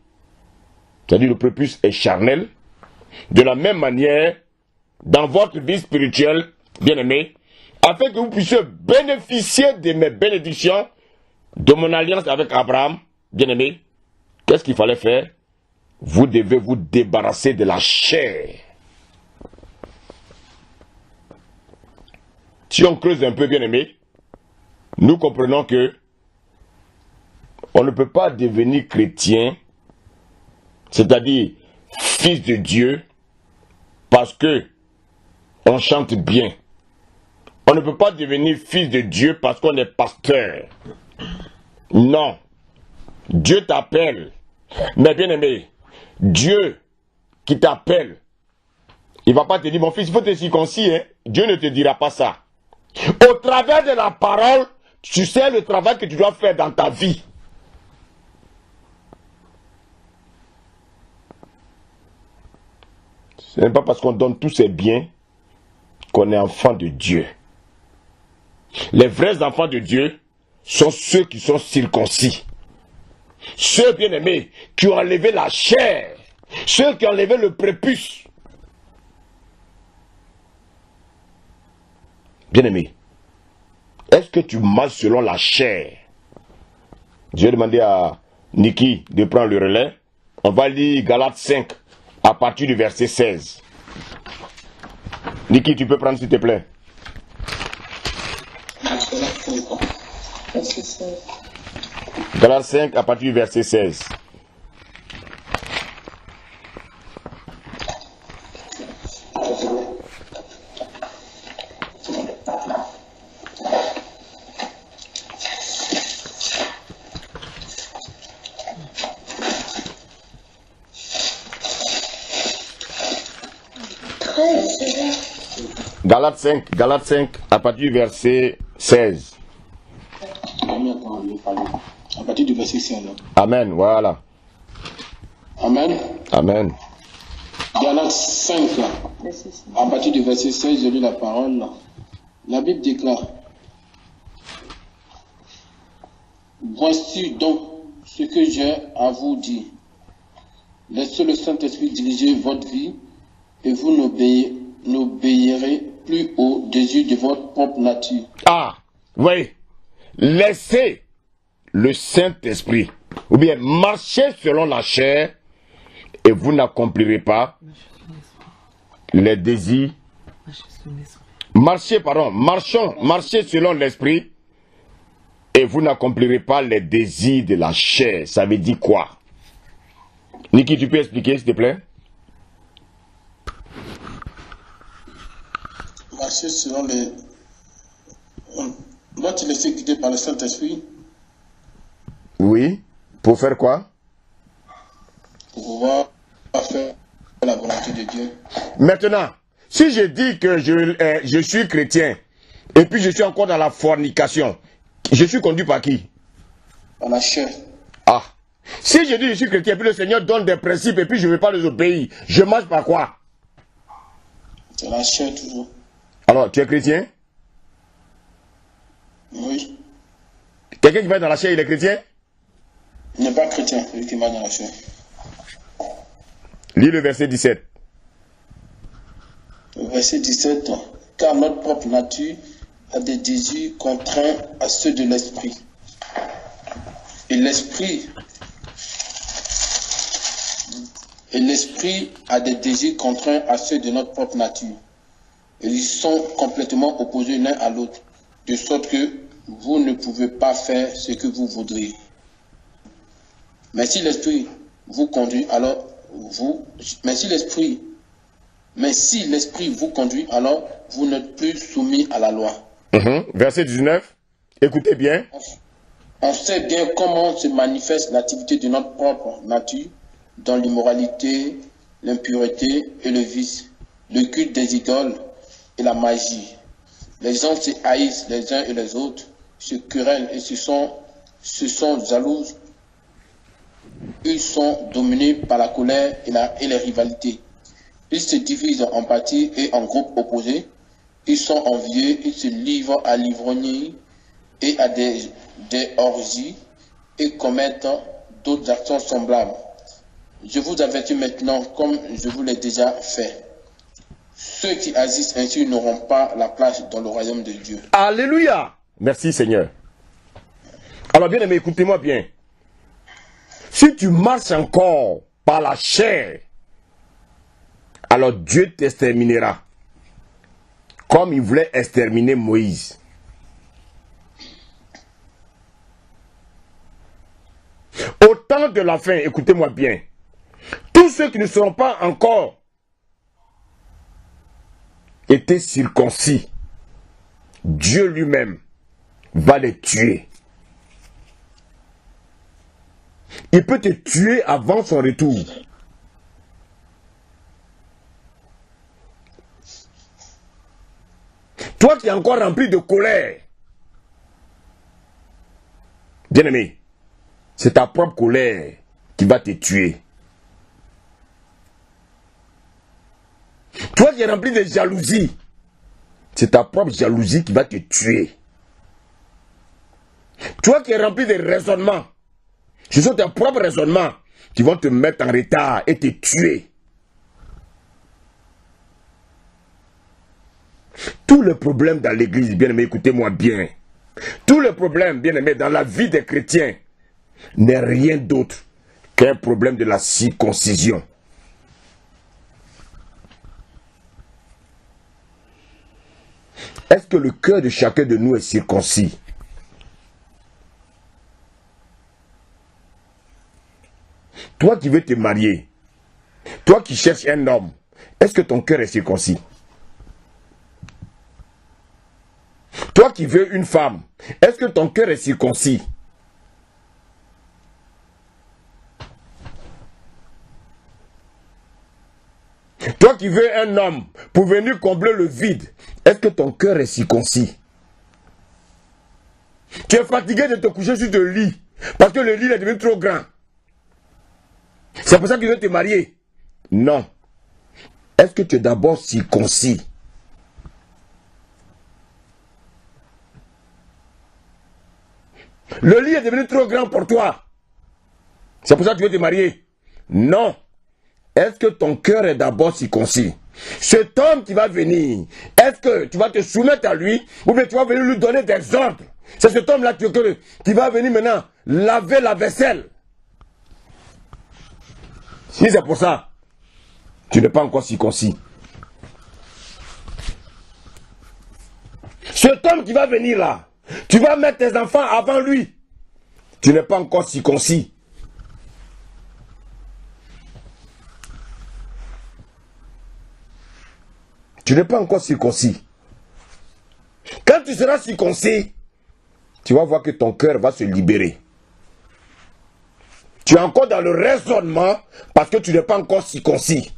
c'est-à-dire le prépuce est charnel. De la même manière, dans votre vie spirituelle, bien-aimé, afin que vous puissiez bénéficier de mes bénédictions, de mon alliance avec Abraham, bien-aimé, qu'est-ce qu'il fallait faire? Vous devez vous débarrasser de la chair. Si on creuse un peu, bien-aimé, nous comprenons que on ne peut pas devenir chrétien, c'est-à-dire fils de Dieu, parce que on chante bien. On ne peut pas devenir fils de Dieu parce qu'on est pasteur. Non. Dieu t'appelle. Mais bien aimé, Dieu qui t'appelle, il ne va pas te dire, mon fils, il faut te circoncire. Hein? Dieu ne te dira pas ça. Au travers de la parole, tu sais le travail que tu dois faire dans ta vie. Ce n'est pas parce qu'on donne tous ces biens qu'on est enfant de Dieu. Les vrais enfants de Dieu sont ceux qui sont circoncis. Ceux, bien-aimés, qui ont enlevé la chair. Ceux qui ont enlevé le prépuce. Bien-aimé, est-ce que tu marches selon la chair? Je vais demander à Niki de prendre le relais. On va lire Galates 5 à partir du verset 16. Niki, tu peux prendre s'il te plaît. Galates 5 à partir du verset 16. Galates 5 à partir du verset 16. À partir du verset 16. Amen, voilà. Amen. Amen. Galates 5, à partir du verset 16, je lis la parole. La Bible déclare: voici donc ce que j'ai à vous dire. Laissez le Saint-Esprit diriger votre vie et vous n'obéirez plus au désir de votre propre nature. Ah, oui. Laissez le Saint-Esprit, ou bien marchez selon la chair, et vous n'accomplirez pas les désirs. Marchez selon l'esprit, et vous n'accomplirez pas les désirs de la chair. Ça veut dire quoi? Niki, tu peux expliquer, s'il te plaît? Marcher selon les... On doit te laisser guider par le Saint-Esprit. Oui. Pour faire quoi? Pour pouvoir faire la volonté de Dieu. Maintenant, si je dis que je suis chrétien, et puis je suis encore dans la fornication, je suis conduit par qui? Par la chair. Ah. Si je dis que je suis chrétien, puis le Seigneur donne des principes, et puis je ne vais pas les obéir, je marche par quoi? C'est la chair toujours. Alors, tu es chrétien? Oui. Quelqu'un qui va dans la chair, il est chrétien? Il n'est pas chrétien, celui qui va dans la chair. Lis le verset 17. Le verset 17. Car notre propre nature a des désirs contraints à ceux de l'esprit. Et l'esprit a des désirs contraints à ceux de notre propre nature. Et ils sont complètement opposés l'un à l'autre, de sorte que vous ne pouvez pas faire ce que vous voudriez. Mais si l'esprit vous conduit, alors vous n'êtes plus soumis à la loi. Verset 19. Écoutez bien. On sait bien comment se manifeste l'activité de notre propre nature dans l'immoralité, l'impureté et le vice, le culte des idoles et la magie. Les gens se haïssent les uns et les autres, se querellent et se sont jaloux. Ils sont dominés par la colère et les rivalités. Ils se divisent en partis et en groupes opposés. Ils sont envieux, ils se livrent à l'ivrognerie et à des orgies et commettent d'autres actions semblables. Je vous avertis maintenant, comme je vous l'ai déjà fait. Ceux qui agissent ainsi n'auront pas la place dans le royaume de Dieu. Alléluia. Merci Seigneur. Alors bien aimé, écoutez-moi bien. Si tu marches encore par la chair, alors Dieu t'exterminera. Comme il voulait exterminer Moïse. Au temps de la fin, écoutez-moi bien. Tous ceux qui ne seront pas encore été circoncis, Dieu lui-même va les tuer. Il peut te tuer avant son retour. Toi qui es encore rempli de colère, bien-aimé, c'est ta propre colère qui va te tuer. Toi qui es rempli de jalousie, c'est ta propre jalousie qui va te tuer. Toi qui es rempli de raisonnement, ce sont tes propres raisonnements qui vont te mettre en retard et te tuer. Tous les problèmes dans l'église, bien-aimé, écoutez-moi bien. Tous les problèmes, bien-aimé, dans la vie des chrétiens n'est rien d'autre qu'un problème de la circoncision. Est-ce que le cœur de chacun de nous est circoncis? Toi qui veux te marier, toi qui cherches un homme, est-ce que ton cœur est circoncis? Toi qui veux une femme, est-ce que ton cœur est circoncis? Toi qui veux un homme pour venir combler le vide, est-ce que ton cœur est circoncis? Tu es fatigué de te coucher sur le lit parce que le lit est devenu trop grand. C'est pour ça que tu veux te marier? Non. Est-ce que tu es d'abord circoncis? Le lit est devenu trop grand pour toi. C'est pour ça que tu veux te marier? Non. Est-ce que ton cœur est d'abord circoncis? Cet homme qui va venir, est-ce que tu vas te soumettre à lui ou bien tu vas venir lui donner des ordres? C'est cet homme-là qui va venir maintenant laver la vaisselle. Si c'est pour ça, tu n'es pas encore circoncis. Cet homme qui va venir là, tu vas mettre tes enfants avant lui. Tu n'es pas encore circoncis. Tu n'es pas encore circoncis. Quand tu seras circoncis, tu vas voir que ton cœur va se libérer. Tu es encore dans le raisonnement parce que tu n'es pas encore circoncis.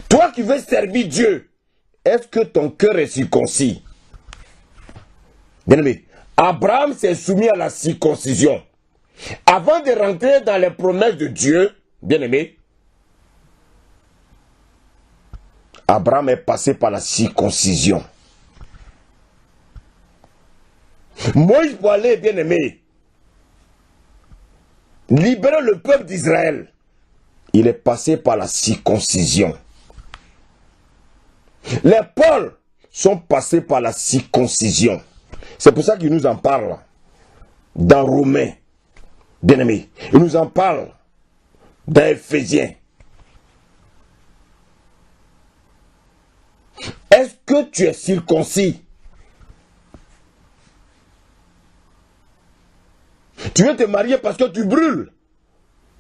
Toi qui veux servir Dieu, est-ce que ton cœur est circoncis? Bien-aimé, Abraham s'est soumis à la circoncision. Avant de rentrer dans les promesses de Dieu, bien-aimé, Abraham est passé par la circoncision. Moïse pour aller, bien-aimé, libérer le peuple d'Israël, il est passé par la circoncision. Les Pauls sont passés par la circoncision. C'est pour ça qu'il nous en parle dans Romains, bien-aimé. Il nous en parle dans Éphésiens. Est-ce que tu es circoncis? Tu veux te marier parce que tu brûles,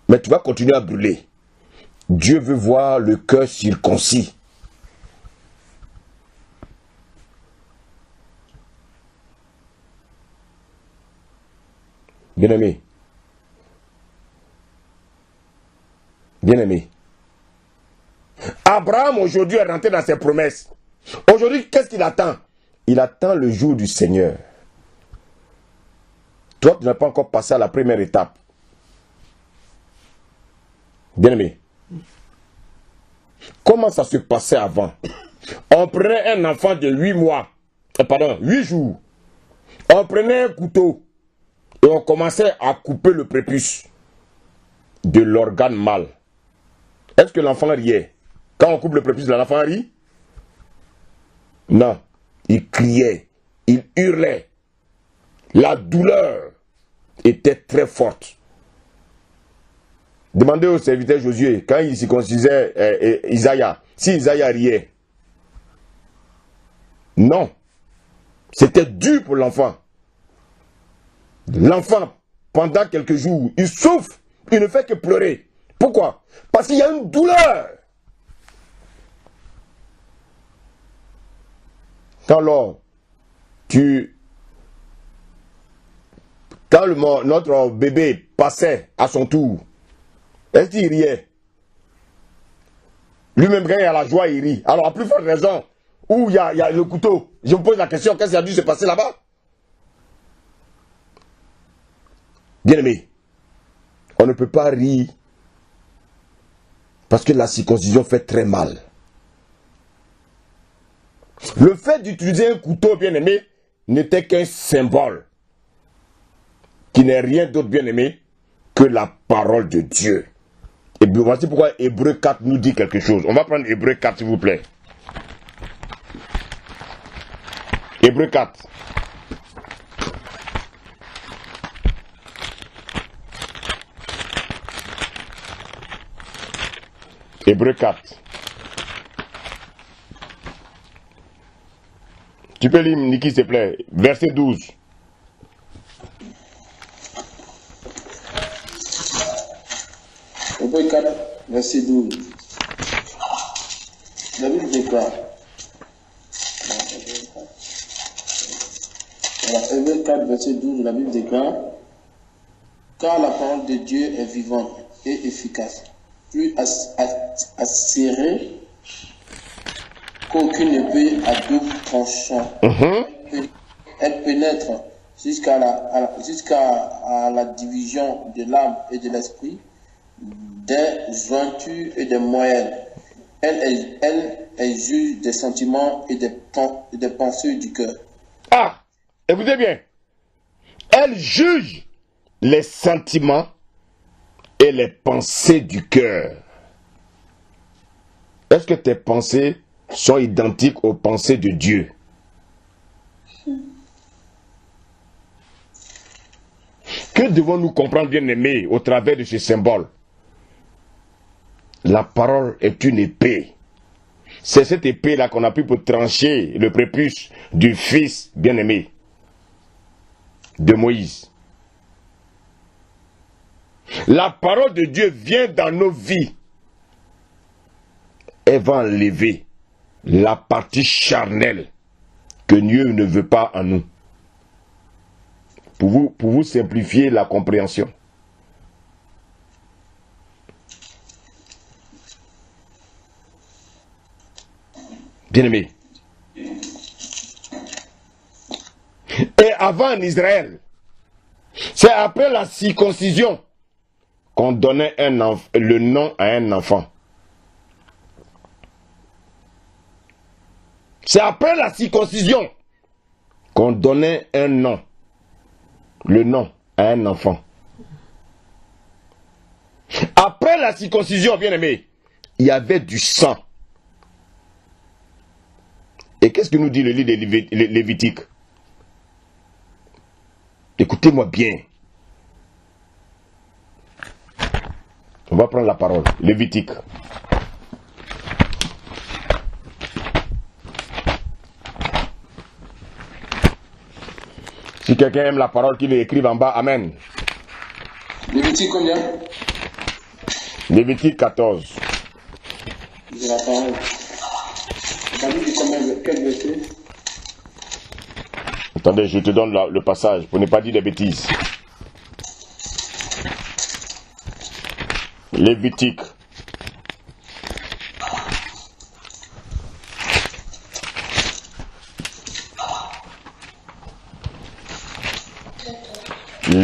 mais tu vas continuer à brûler. Dieu veut voir le cœur circoncis. Bien-aimé. Bien-aimé. Abraham aujourd'hui est rentré dans ses promesses. Aujourd'hui, qu'est-ce qu'il attend? Il attend le jour du Seigneur. Toi, tu n'as pas encore passé à la première étape. Bien-aimé, comment ça se passait avant? On prenait un enfant de 8 jours. On prenait un couteau et on commençait à couper le prépuce de l'organe mâle. Est-ce que l'enfant riait? Quand on coupe le prépuce, l'enfant rit? Non. Il criait, il hurlait. La douleur était très forte. Demandez au serviteur Josué, quand il circoncisait Isaïa, si Isaïa riait. Non. C'était dur pour l'enfant. L'enfant, pendant quelques jours, il souffre, il ne fait que pleurer. Pourquoi? Parce qu'il y a une douleur. Quand notre bébé passait à son tour, est-ce qu'il riait? Lui-même, quand il a la joie, il rit. Alors, à plus forte raison, où il y a le couteau, je me pose la question, qu'est-ce qui a dû se passer là-bas? Bien-aimé, on ne peut pas rire parce que la circoncision fait très mal. Le fait d'utiliser un couteau, bien-aimé, n'était qu'un symbole qui n'est rien d'autre, bien-aimé, que la parole de Dieu. Et voici pourquoi Hébreux 4 nous dit quelque chose. On va prendre Hébreux 4, s'il vous plaît. Hébreux 4. Hébreux 4. Tu peux lire, Niki, s'il te plaît. Verset 12. Hébreux 4, verset 12. La Bible déclare. Hébreux 4, verset 12, la Bible déclare. Car la parole de Dieu est vivante et efficace, plus acérée qu'aucune épée à double tranchant. Elle pénètre jusqu'à la division de l'âme et de l'esprit, des jointures et des moelles. Elle juge des sentiments et des pensées du cœur. Ah, écoutez bien. Elle juge les sentiments et les pensées du cœur. Est-ce que tes pensées sont identiques aux pensées de Dieu? Que devons-nous comprendre, bien-aimés, au travers de ce symbole? La parole est une épée. C'est cette épée-là qu'on a pris pour trancher le prépuce du fils bien-aimé de Moïse. La parole de Dieu vient dans nos vies. Elle va enlever la partie charnelle que Dieu ne veut pas en nous. Pour vous simplifier la compréhension. Bien-aimé. Et avant en Israël, c'est après la circoncision qu'on donnait le nom à un enfant. C'est après la circoncision qu'on donnait un nom, le nom à un enfant. Après la circoncision, bien-aimé, il y avait du sang. Et qu'est-ce que nous dit le livre de Lévitique? Écoutez-moi bien. On va prendre la parole. Lévitique. Si quelqu'un aime la parole, qu'il l'écrive en bas. Amen. Lévitique combien? Lévitique 14. De la parole. Quel verset? Attendez, je te donne le passage pour ne pas dire des bêtises.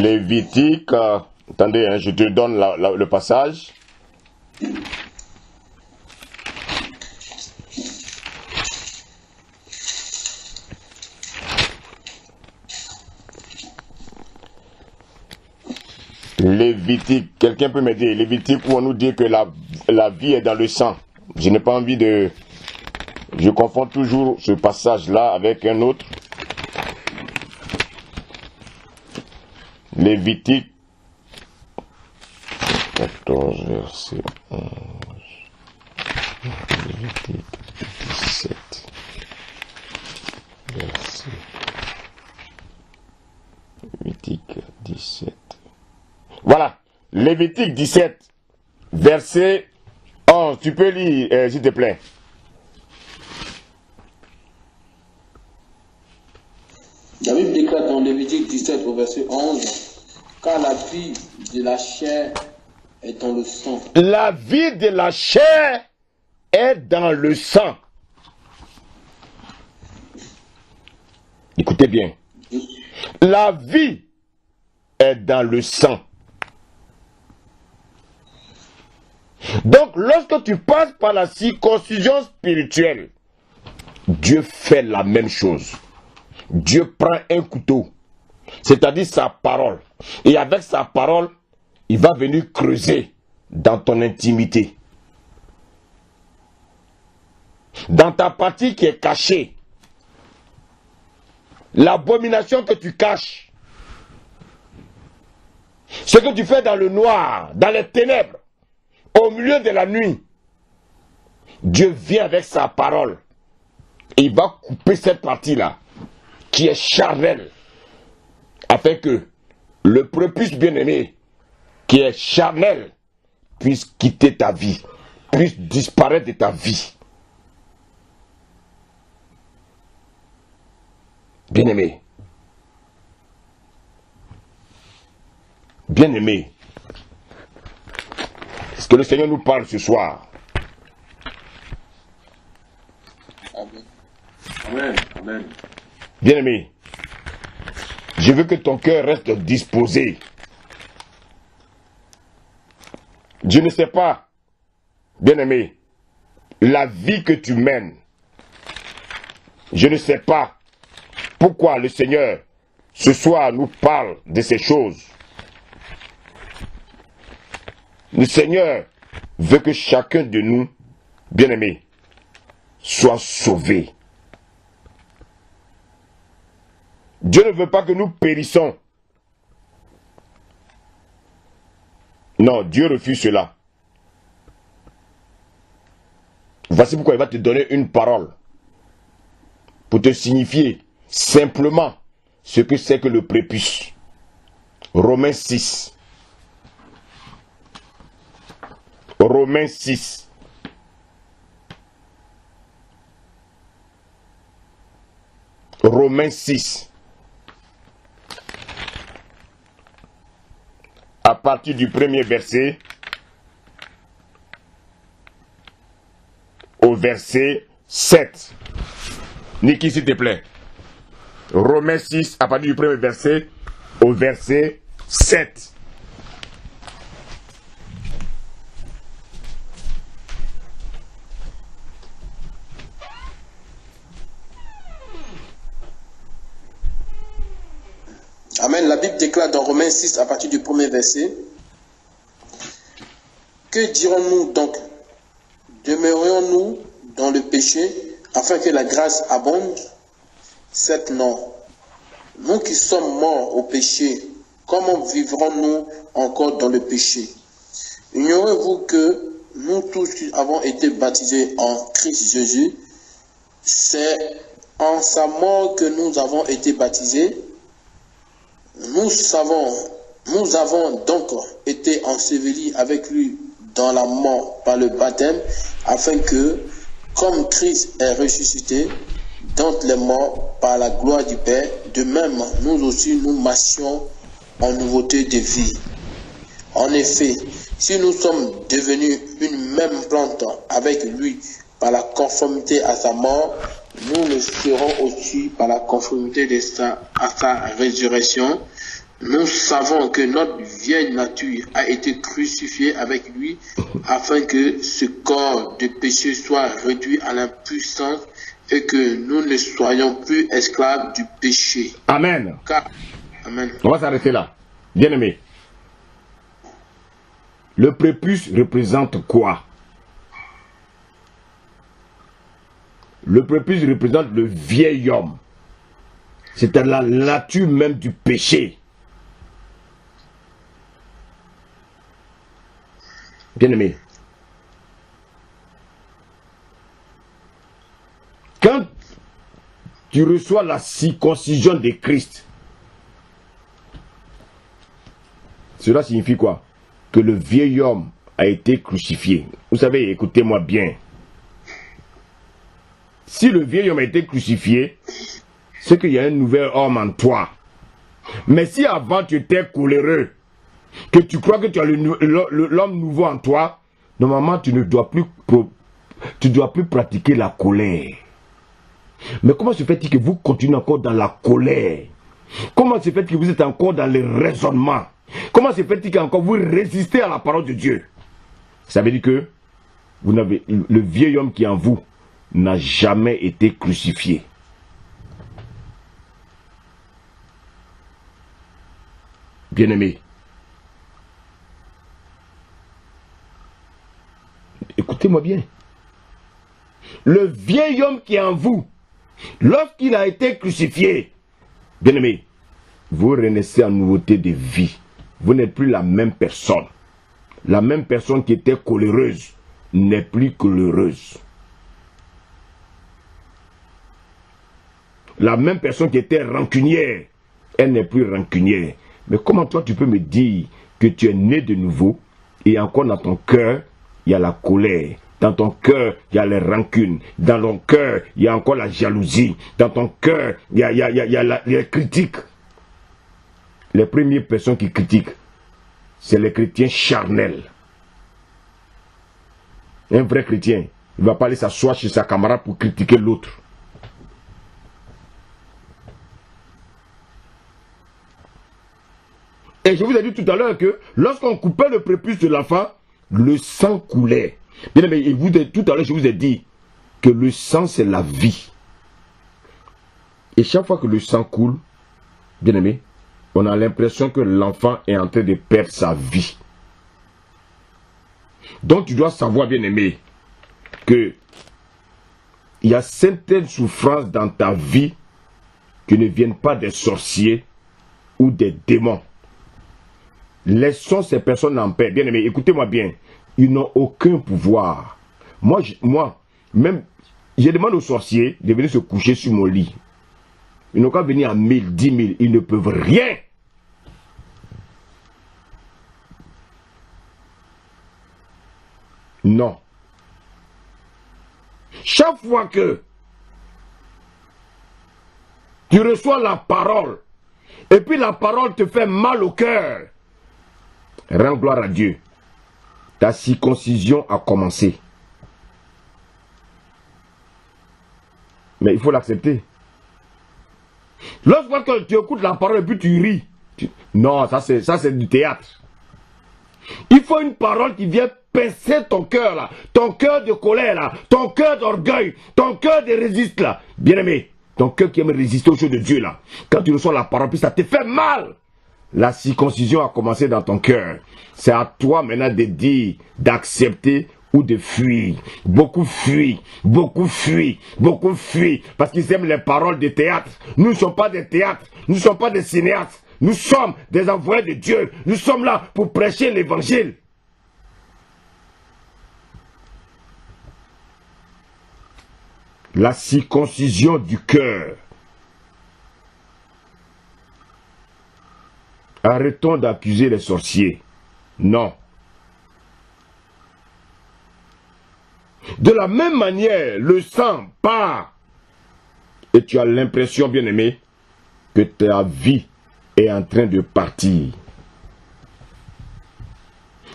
Lévitique, attendez, hein, je te donne le passage. Lévitique, quelqu'un peut m'aider? Lévitique où on nous dit que la vie est dans le sang. Je n'ai pas envie de... Je confonds toujours ce passage-là avec un autre. Lévitique 14, verset 11. Lévitique 17, verset. Lévitique 17. Voilà, Lévitique 17, verset 11. Tu peux lire, s'il te plaît. La Bible déclare dans Lévitique 17 au verset 11, car la vie de la chair est dans le sang. La vie de la chair est dans le sang. Écoutez bien. La vie est dans le sang. Donc, lorsque tu passes par la circoncision spirituelle, Dieu fait la même chose. Dieu prend un couteau, c'est-à-dire sa parole. Et avec sa parole, il va venir creuser dans ton intimité. Dans ta partie qui est cachée. L'abomination que tu caches. Ce que tu fais dans le noir, dans les ténèbres, au milieu de la nuit. Dieu vient avec sa parole. Et il va couper cette partie-là, qui est charnelle, afin que le prépuce bien-aimé, qui est charnel, puisse quitter ta vie, puisse disparaître de ta vie. Bien-aimé, bien-aimé, est-ce que le Seigneur nous parle ce soir? Amen. Amen. Amen. Bien-aimé, je veux que ton cœur reste disposé. Je ne sais pas, bien-aimé, la vie que tu mènes. Je ne sais pas pourquoi le Seigneur, ce soir, nous parle de ces choses. Le Seigneur veut que chacun de nous, bien-aimé, soit sauvé. Dieu ne veut pas que nous périssons. Non, Dieu refuse cela. Voici pourquoi il va te donner une parole pour te signifier simplement ce que c'est que le prépuce. Romains 6. Romains 6. Romains 6. À partir du premier verset au verset 7. Niki, s'il te plaît. Romains 6, à partir du premier verset au verset 7. Amen. La Bible déclare dans Romains 6, à partir du premier verset, que dirons-nous donc? Demeurons-nous dans le péché afin que la grâce abonde? Certes non. Nous qui sommes morts au péché, comment vivrons-nous encore dans le péché? Ignorez-vous que nous tous qui avons été baptisés en Christ Jésus, c'est en sa mort que nous avons été baptisés? Nous avons donc été ensevelis avec lui dans la mort par le baptême, afin que, comme Christ est ressuscité d'entre les morts par la gloire du Père, de même nous aussi nous marchions en nouveauté de vie. En effet, si nous sommes devenus une même plante avec lui par la conformité à sa mort, nous le serons aussi par la conformité à sa résurrection. Nous savons que notre vieille nature a été crucifiée avec lui afin que ce corps de péché soit réduit à l'impuissance et que nous ne soyons plus esclaves du péché. Amen. Amen. On va s'arrêter là. Bien-aimé. Le prépuce représente quoi? Le prépuce représente le vieil homme. C'est la nature même du péché. Bien-aimé. Quand tu reçois la circoncision de Christ, cela signifie quoi? Que le vieil homme a été crucifié. Vous savez, écoutez-moi bien. Si le vieil homme a été crucifié, c'est qu'il y a un nouvel homme en toi. Mais si avant tu étais coléreux, que tu crois que tu as l'homme nouveau en toi, normalement tu ne dois plus, pratiquer la colère. Mais comment se fait-il que vous continuez encore dans la colère? Comment se fait-il que vous êtes encore dans le raisonnement? Comment se fait-il qu'encore vous résistez à la parole de Dieu? Ça veut dire que le vieil homme qui est en vous n'a jamais été crucifié. Bien-aimé, écoutez-moi bien. Le vieil homme qui est en vous, lorsqu'il a été crucifié, bien-aimé, vous renaissez en nouveauté de vie. Vous n'êtes plus la même personne. La même personne qui était coléreuse n'est plus coléreuse. La même personne qui était rancunière, elle n'est plus rancunière. Mais comment toi tu peux me dire que tu es né de nouveau et encore dans ton cœur, il y a la colère. Dans ton cœur, il y a les rancunes. Dans ton cœur, il y a encore la jalousie. Dans ton cœur, il y a les critiques. Les premières personnes qui critiquent, c'est les chrétiens charnels. Un vrai chrétien, il ne va pas aller s'asseoir chez sa camarade pour critiquer l'autre. Et je vous ai dit tout à l'heure que lorsqu'on coupait le prépuce de l'enfant, le sang coulait. Bien aimé, tout à l'heure, je vous ai dit que le sang, c'est la vie. Et chaque fois que le sang coule, bien aimé, on a l'impression que l'enfant est en train de perdre sa vie. Donc tu dois savoir, bien aimé, que il y a certaines souffrances dans ta vie qui ne viennent pas des sorciers ou des démons. Laissons ces personnes en paix. Bien aimé, écoutez-moi bien. Ils n'ont aucun pouvoir. Moi, même, je demande aux sorciers de venir se coucher sur mon lit. Ils n'ont qu'à venir à 1000, 10 000. Ils ne peuvent rien. Non. Chaque fois que tu reçois la parole, et puis la parole te fait mal au cœur, rends gloire à Dieu. Ta circoncision a commencé. Mais il faut l'accepter. Lorsque tu écoutes la parole et puis tu ris, non, ça c'est du théâtre. Il faut une parole qui vient pincer ton cœur là, ton cœur de colère là, ton cœur d'orgueil, ton cœur de résiste là. Bien aimé, ton cœur qui aime résister aux choses de Dieu là. Quand tu reçois la parole, puis ça te fait mal. La circoncision a commencé dans ton cœur. C'est à toi maintenant de dire, d'accepter ou de fuir. Beaucoup fuient, beaucoup fuient, beaucoup fuient. Parce qu'ils aiment les paroles de théâtre. Nous ne sommes pas des théâtres, nous ne sommes pas des cinéastes. Nous sommes des envoyés de Dieu. Nous sommes là pour prêcher l'évangile. La circoncision du cœur. Arrêtons d'accuser les sorciers. Non. De la même manière, le sang part. Et tu as l'impression, bien aimé, que ta vie est en train de partir.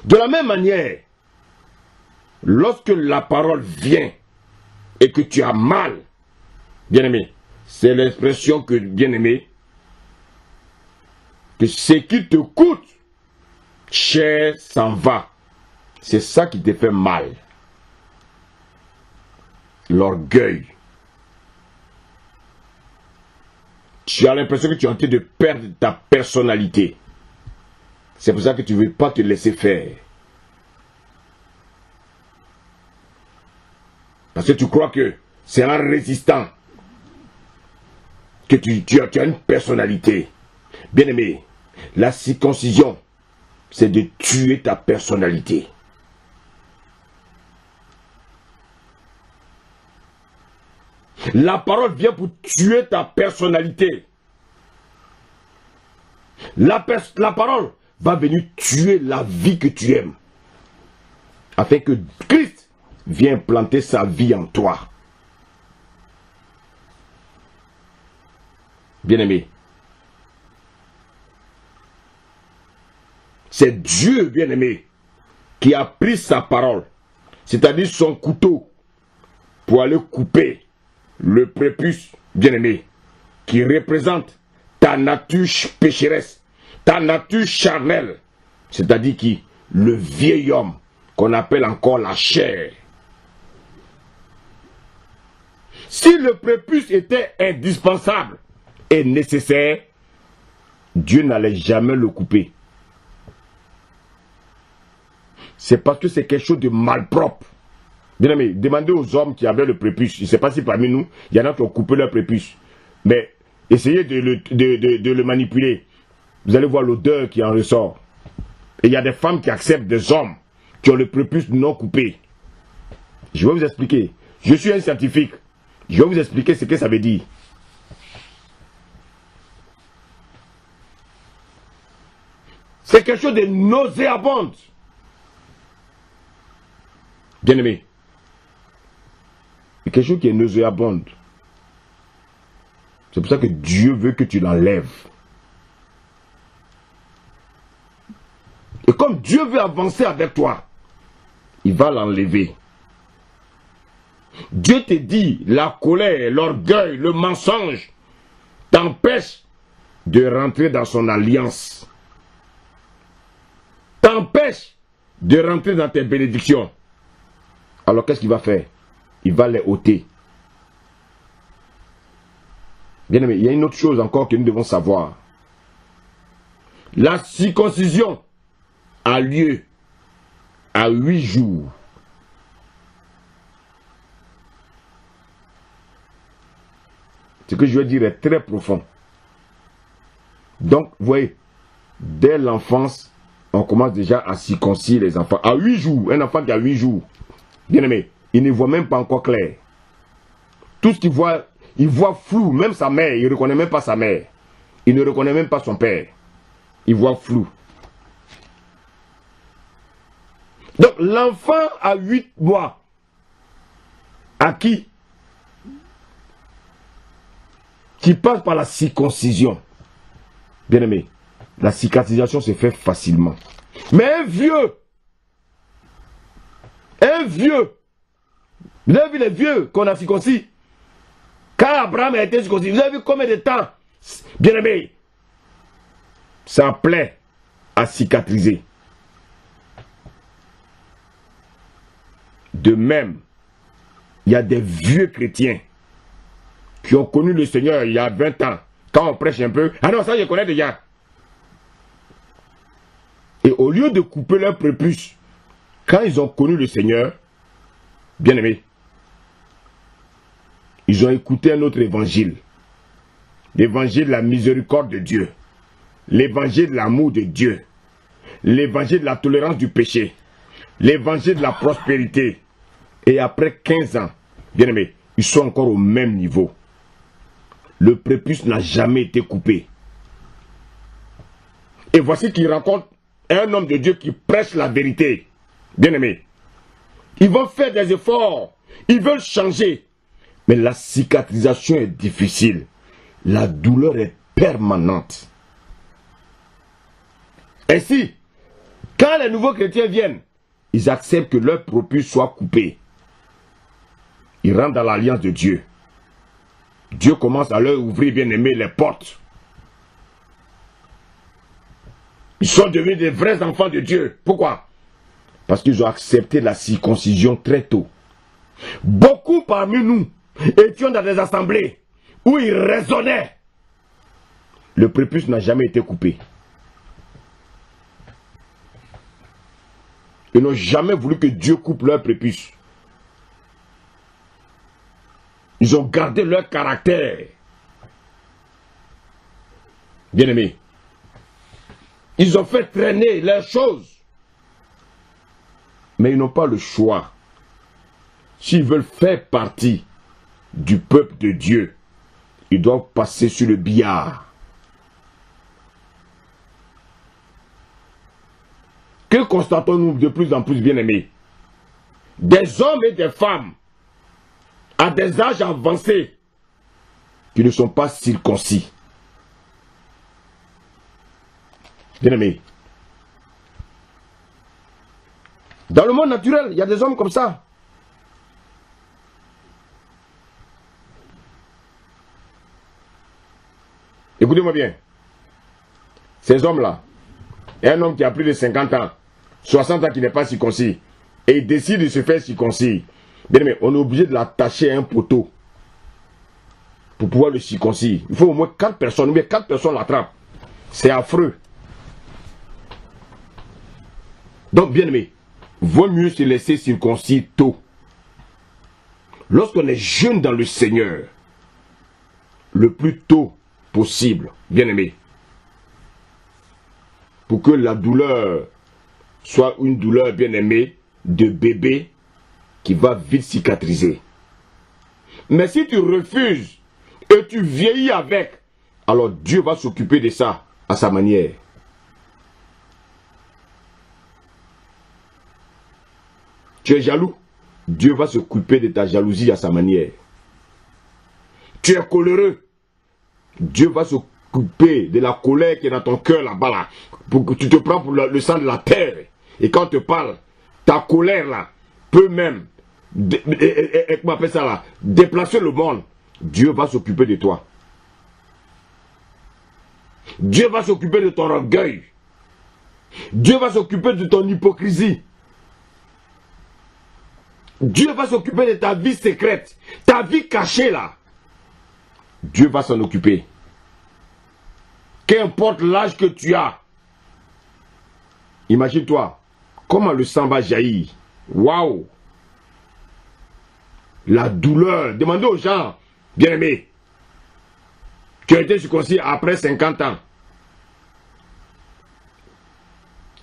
De la même manière, lorsque la parole vient et que tu as mal, bien aimé, c'est l'expression que, bien aimé, que ce qui te coûte cher s'en va. C'est ça qui te fait mal. L'orgueil. Tu as l'impression que tu es en train de perdre ta personnalité. C'est pour ça que tu ne veux pas te laisser faire. Parce que tu crois que c'est en résistant que tu as une personnalité. Bien-aimé, la circoncision, c'est de tuer ta personnalité. La parole vient pour tuer ta personnalité. La parole va venir tuer la vie que tu aimes. Afin que Christ vienne planter sa vie en toi. Bien-aimé. C'est Dieu, bien-aimé, qui a pris sa parole, c'est-à-dire son couteau, pour aller couper le prépuce, bien-aimé, qui représente ta nature pécheresse, ta nature charnelle, c'est-à-dire qui, le vieil homme, qu'on appelle encore la chair. Si le prépuce était indispensable et nécessaire, Dieu n'allait jamais le couper. C'est parce que c'est quelque chose de malpropre. Bien aimé, demandez aux hommes qui avaient le prépuce. Je ne sais pas si parmi nous, il y en a qui ont coupé leur prépuce. Mais essayez de le manipuler. Vous allez voir l'odeur qui en ressort. Et il y a des femmes qui acceptent des hommes qui ont le prépuce non coupé. Je vais vous expliquer. Je suis un scientifique. Je vais vous expliquer ce que ça veut dire. C'est quelque chose de nauséabond. Bien-aimé, c'est quelque chose qui est nauséabond. C'est pour ça que Dieu veut que tu l'enlèves. Et comme Dieu veut avancer avec toi, il va l'enlever. Dieu te dit, la colère, l'orgueil, le mensonge t'empêchent de rentrer dans son alliance. T'empêchent de rentrer dans tes bénédictions. Alors qu'est-ce qu'il va faire? Il va les ôter. Bien aimé, il y a une autre chose encore que nous devons savoir. La circoncision a lieu à 8 jours. Ce que je veux dire est très profond. Donc, vous voyez, dès l'enfance, on commence déjà à circoncire les enfants. À 8 jours, un enfant qui a 8 jours, bien aimé, il ne voit même pas encore clair. Tout ce qu'il voit, il voit flou. Même sa mère, il ne reconnaît même pas sa mère. Il ne reconnaît même pas son père. Il voit flou. Donc l'enfant à 8 mois, à qui passe par la circoncision. Bien aimé, la cicatrisation se fait facilement. Mais un vieux, vous avez vu les vieux qu'on a circoncis? Quand Abraham a été circoncis, vous avez vu combien de temps? Bien aimé, ça plaît à cicatriser. De même, il y a des vieux chrétiens qui ont connu le Seigneur il y a 20 ans. Quand on prêche un peu, ah non, ça je connais déjà. Et au lieu de couper leur prépuce, quand ils ont connu le Seigneur, bien aimé, ils ont écouté un autre évangile. L'évangile de la miséricorde de Dieu. L'évangile de l'amour de Dieu. L'évangile de la tolérance du péché. L'évangile de la prospérité. Et après 15 ans, bien aimé, ils sont encore au même niveau. Le prépuce n'a jamais été coupé. Et voici qu'il rencontre un homme de Dieu qui prêche la vérité. Bien aimé, ils vont faire des efforts. Ils veulent changer. Mais la cicatrisation est difficile. La douleur est permanente. Ainsi, quand les nouveaux chrétiens viennent, ils acceptent que leur prépuce soit coupé. Ils rentrent dans l'alliance de Dieu. Dieu commence à leur ouvrir, bien aimé, les portes. Ils sont devenus des vrais enfants de Dieu. Pourquoi? Parce qu'ils ont accepté la circoncision très tôt. Beaucoup parmi nous étions dans des assemblées où ils raisonnaient. Le prépuce n'a jamais été coupé. Ils n'ont jamais voulu que Dieu coupe leur prépuce. Ils ont gardé leur caractère. Bien-aimés, ils ont fait traîner leurs choses. Mais ils n'ont pas le choix. S'ils veulent faire partie du peuple de Dieu, ils doivent passer sur le billard. Que constatons-nous de plus en plus, bien-aimés? Des hommes et des femmes à des âges avancés qui ne sont pas circoncis. Bien-aimés, dans le monde naturel, il y a des hommes comme ça. Écoutez-moi bien. Ces hommes-là, un homme qui a plus de 50 ans, 60 ans qui n'est pas circoncis, et il décide de se faire circoncis, bien-aimé, on est obligé de l'attacher à un poteau pour pouvoir le circoncire. Il faut au moins 4 personnes, mais 4 personnes l'attrapent. C'est affreux. Donc, bien-aimé, vaut mieux se laisser circoncire tôt. Lorsqu'on est jeune dans le Seigneur, le plus tôt possible, bien-aimé, pour que la douleur soit une douleur, bien-aimée, de bébé qui va vite cicatriser. Mais si tu refuses et tu vieillis avec, alors Dieu va s'occuper de ça à sa manière. Tu es jaloux, Dieu va s'occuper de ta jalousie à sa manière. Tu es coléreux, Dieu va s'occuper de la colère qui est dans ton cœur là-bas, là, pour que tu te prends pour le sang de la terre. Et quand on te parle, ta colère là peut même comment on appelle ça là, déplacer le monde. Dieu va s'occuper de toi. Dieu va s'occuper de ton orgueil. Dieu va s'occuper de ton hypocrisie. Dieu va s'occuper de ta vie secrète, ta vie cachée là. Dieu va s'en occuper. Qu'importe l'âge que tu as, imagine-toi comment le sang va jaillir. Waouh! La douleur. Demandez aux gens, bien-aimés, qui ont été circoncis après 50 ans.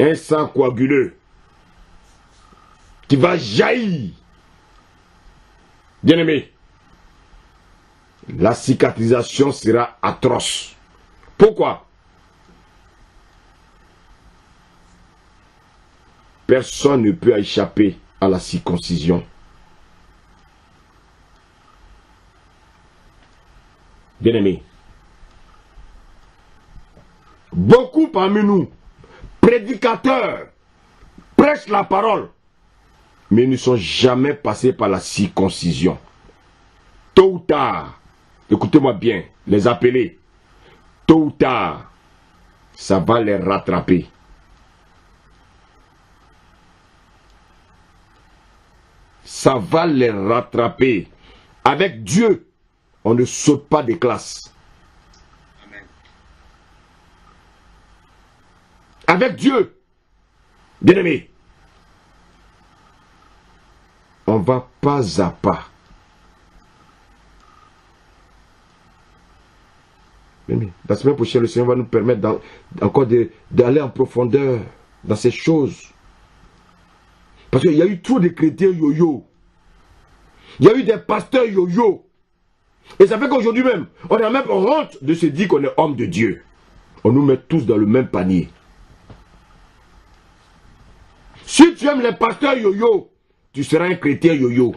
Un sang coaguleux qui va jaillir. Bien-aimés, la cicatrisation sera atroce. Pourquoi? Personne ne peut échapper à la circoncision. Bien-aimés, beaucoup parmi nous, prédicateurs, prêchent la parole, mais ne sont jamais passés par la circoncision. Tôt ou tard, écoutez-moi bien, les appeler, tôt ou tard, ça va les rattraper. Ça va les rattraper. Avec Dieu, on ne saute pas des classes. Amen. Avec Dieu, bien-aimé, on va pas à pas. La semaine prochaine, le Seigneur va nous permettre encore d'aller en profondeur dans ces choses. Parce qu'il y a eu trop de chrétiens yo-yo. Il y a eu des pasteurs yo-yo. Et ça fait qu'aujourd'hui même, on a même honte de se dire qu'on est homme de Dieu. On nous met tous dans le même panier. Si tu aimes les pasteurs yo-yo, tu seras un chrétien yo-yo.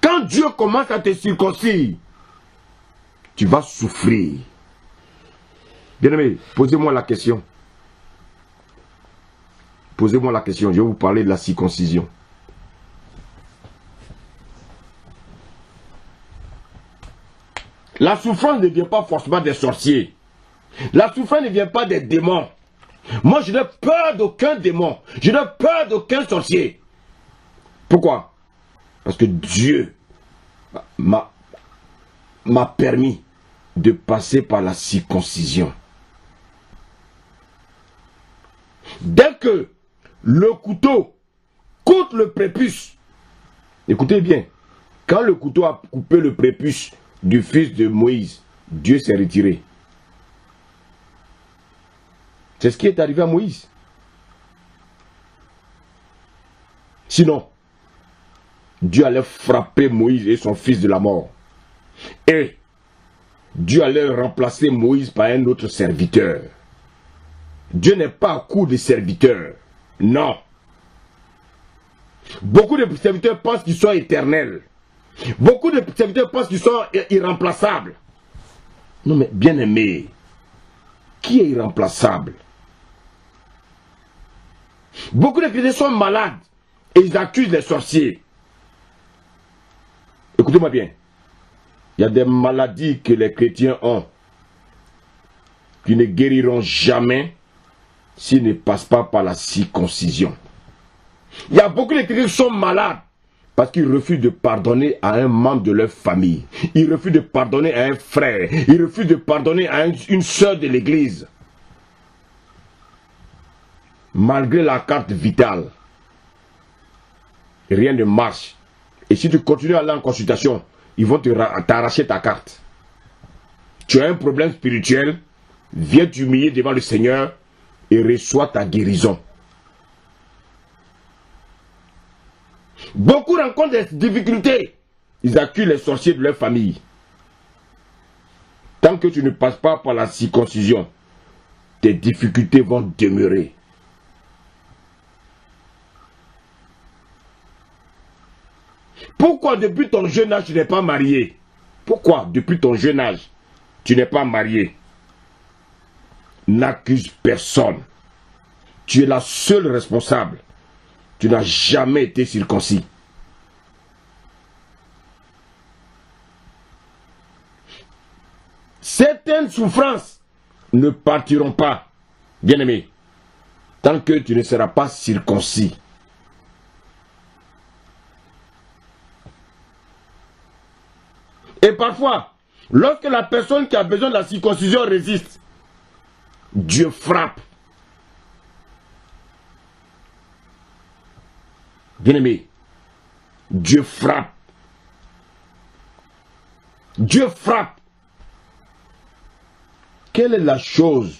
Quand Dieu commence à te circoncire, tu vas souffrir. Bien-aimé, posez-moi la question. Posez-moi la question, je vais vous parler de la circoncision. La La souffrance ne vient pas forcément des sorciers. La souffrance ne vient pas des démons. Moi, je n'ai peur d'aucun démon. Je n'ai peur d'aucun sorcier. Pourquoi? Parce que Dieu m'a permis de passer par la circoncision. Dès que le couteau coupe le prépuce, écoutez bien, quand le couteau a coupé le prépuce du fils de Moïse, Dieu s'est retiré. C'est ce qui est arrivé à Moïse. Sinon, Dieu allait frapper Moïse et son fils de la mort. Et Dieu allait remplacer Moïse par un autre serviteur. Dieu n'est pas à court de serviteurs. Non. Beaucoup de serviteurs pensent qu'ils sont éternels. Beaucoup de serviteurs pensent qu'ils sont irremplaçables. Non mais bien aimé, qui est irremplaçable? Beaucoup de chrétiens sont malades et ils accusent les sorciers. Écoutez-moi bien. Il y a des maladies que les chrétiens ont qui ne guériront jamais s'ils ne passent pas par la circoncision. Il y a beaucoup de chrétiens qui sont malades parce qu'ils refusent de pardonner à un membre de leur famille. Ils refusent de pardonner à un frère. Ils refusent de pardonner à une sœur de l'église. Malgré la carte vitale, rien ne marche. Et si tu continues à aller en consultation, ils vont t'arracher ta carte. Tu as un problème spirituel, viens t'humilier devant le Seigneur et reçois ta guérison. Beaucoup rencontrent des difficultés. Ils accusent les sorciers de leur famille. Tant que tu ne passes pas par la circoncision, tes difficultés vont demeurer. Pourquoi depuis ton jeune âge tu n'es pas marié? Pourquoi depuis ton jeune âge tu n'es pas marié? N'accuse personne. Tu es la seule responsable. Tu n'as jamais été circoncis. Certaines souffrances ne partiront pas, bien-aimé, tant que tu ne seras pas circoncis. Et parfois, lorsque la personne qui a besoin de la circoncision résiste, Dieu frappe. Bien-aimé, Dieu frappe. Dieu frappe. Quelle est la chose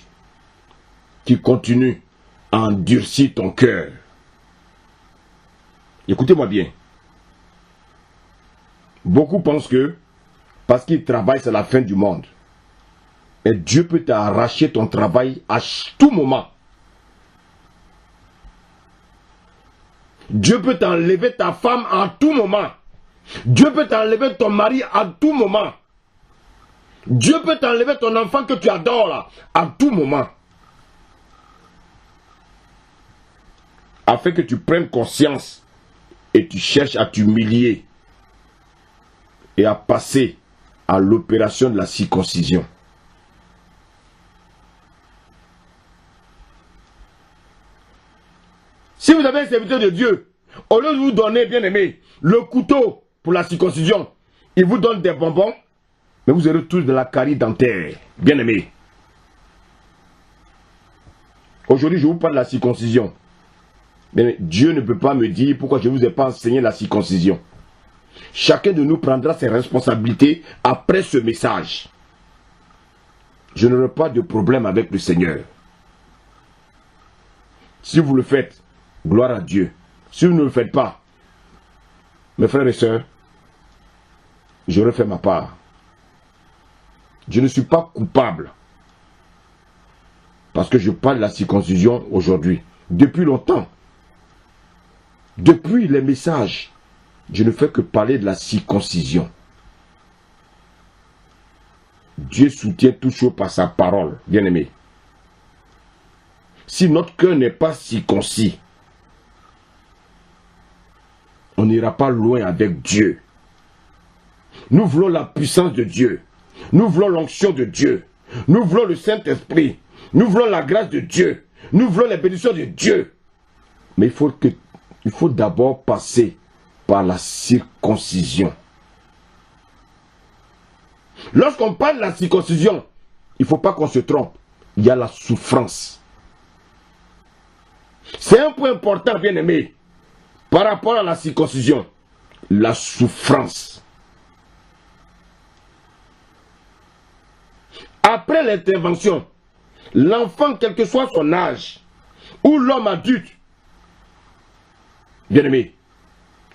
qui continue à endurcir ton cœur? Écoutez-moi bien. Beaucoup pensent que parce qu'ils travaillent, c'est la fin du monde. Et Dieu peut t'arracher ton travail à tout moment. Dieu peut t'enlever ta femme à tout moment. Dieu peut t'enlever ton mari à tout moment. Dieu peut t'enlever ton enfant que tu adores là, à tout moment. Afin que tu prennes conscience et tu cherches à t'humilier et à passer à l'opération de la circoncision. Si vous avez un serviteur de Dieu, au lieu de vous donner, bien aimé, le couteau pour la circoncision, il vous donne des bonbons, mais vous aurez tous de la carie dentaire, bien aimé. Aujourd'hui, je vous parle de la circoncision. Mais Dieu ne peut pas me dire pourquoi je ne vous ai pas enseigné la circoncision. Chacun de nous prendra ses responsabilités après ce message. Je n'aurai pas de problème avec le Seigneur. Si vous le faites, gloire à Dieu. Si vous ne le faites pas, mes frères et sœurs, j'aurai fait ma part. Je ne suis pas coupable. Parce que je parle de la circoncision aujourd'hui. Depuis longtemps. Depuis les messages, je ne fais que parler de la circoncision. Dieu soutient toujours par sa parole, bien-aimé. Si notre cœur n'est pas circoncis, on n'ira pas loin avec Dieu. Nous voulons la puissance de Dieu. Nous voulons l'onction de Dieu. Nous voulons le Saint-Esprit. Nous voulons la grâce de Dieu. Nous voulons les bénédictions de Dieu. Mais il faut d'abord passer par la circoncision. Lorsqu'on parle de la circoncision, il ne faut pas qu'on se trompe. Il y a la souffrance. C'est un point important, bien aimé, par rapport à la circoncision. La souffrance. Après l'intervention, l'enfant, quel que soit son âge, ou l'homme adulte, bien aimé,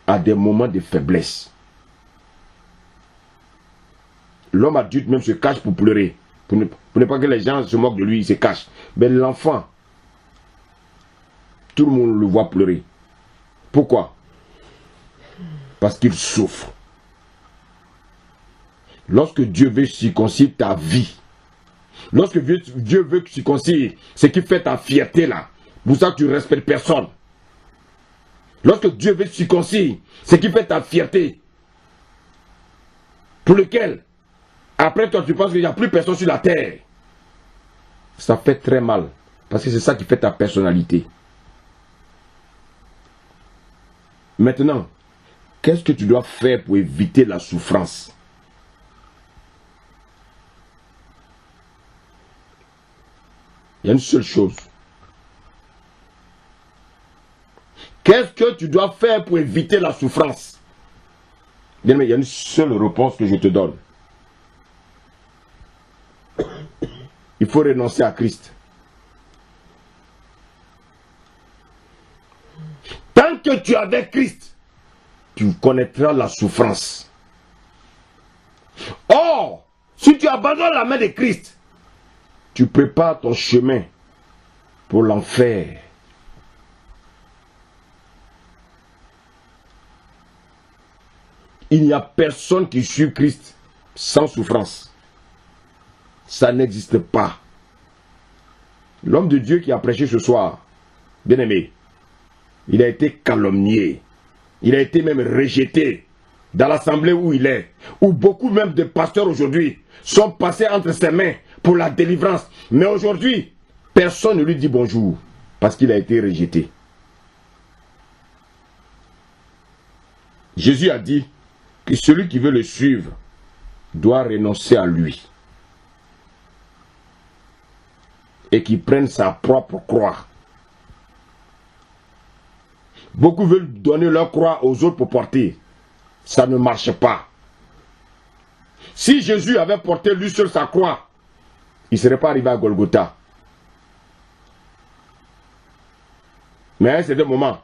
a des moments de faiblesse. L'homme adulte même se cache pour pleurer. Pour ne pas que les gens se moquent de lui, il se cache. Mais l'enfant, tout le monde le voit pleurer. Pourquoi? Parce qu'il souffre. Lorsque Dieu veut circoncire ta vie, lorsque Dieu veut circoncire ce qui fait ta fierté là, pour ça que tu ne respectes personne. Lorsque Dieu veut circoncire ce qui fait ta fierté, pour lequel après toi tu penses qu'il n'y a plus personne sur la terre, ça fait très mal. Parce que c'est ça qui fait ta personnalité. Maintenant, qu'est-ce que tu dois faire pour éviter la souffrance? Il y a une seule chose. Qu'est-ce que tu dois faire pour éviter la souffrance? Bien, mais il y a une seule réponse que je te donne. Il faut renoncer à Christ. Tant que tu es avec Christ, tu connaîtras la souffrance. Or, si tu abandonnes la main de Christ, tu prépares ton chemin pour l'enfer. Il n'y a personne qui suit Christ sans souffrance. Ça n'existe pas. L'homme de Dieu qui a prêché ce soir, bien aimé, il a été calomnié. Il a été même rejeté dans l'assemblée où il est. Où beaucoup même de pasteurs aujourd'hui sont passés entre ses mains pour la délivrance. Mais aujourd'hui, personne ne lui dit bonjour parce qu'il a été rejeté. Jésus a dit que celui qui veut le suivre doit renoncer à lui. Et qu'il prenne sa propre croix. Beaucoup veulent donner leur croix aux autres pour porter. Ça ne marche pas. Si Jésus avait porté lui seul sa croix, il ne serait pas arrivé à Golgotha. Mais à un certain moment,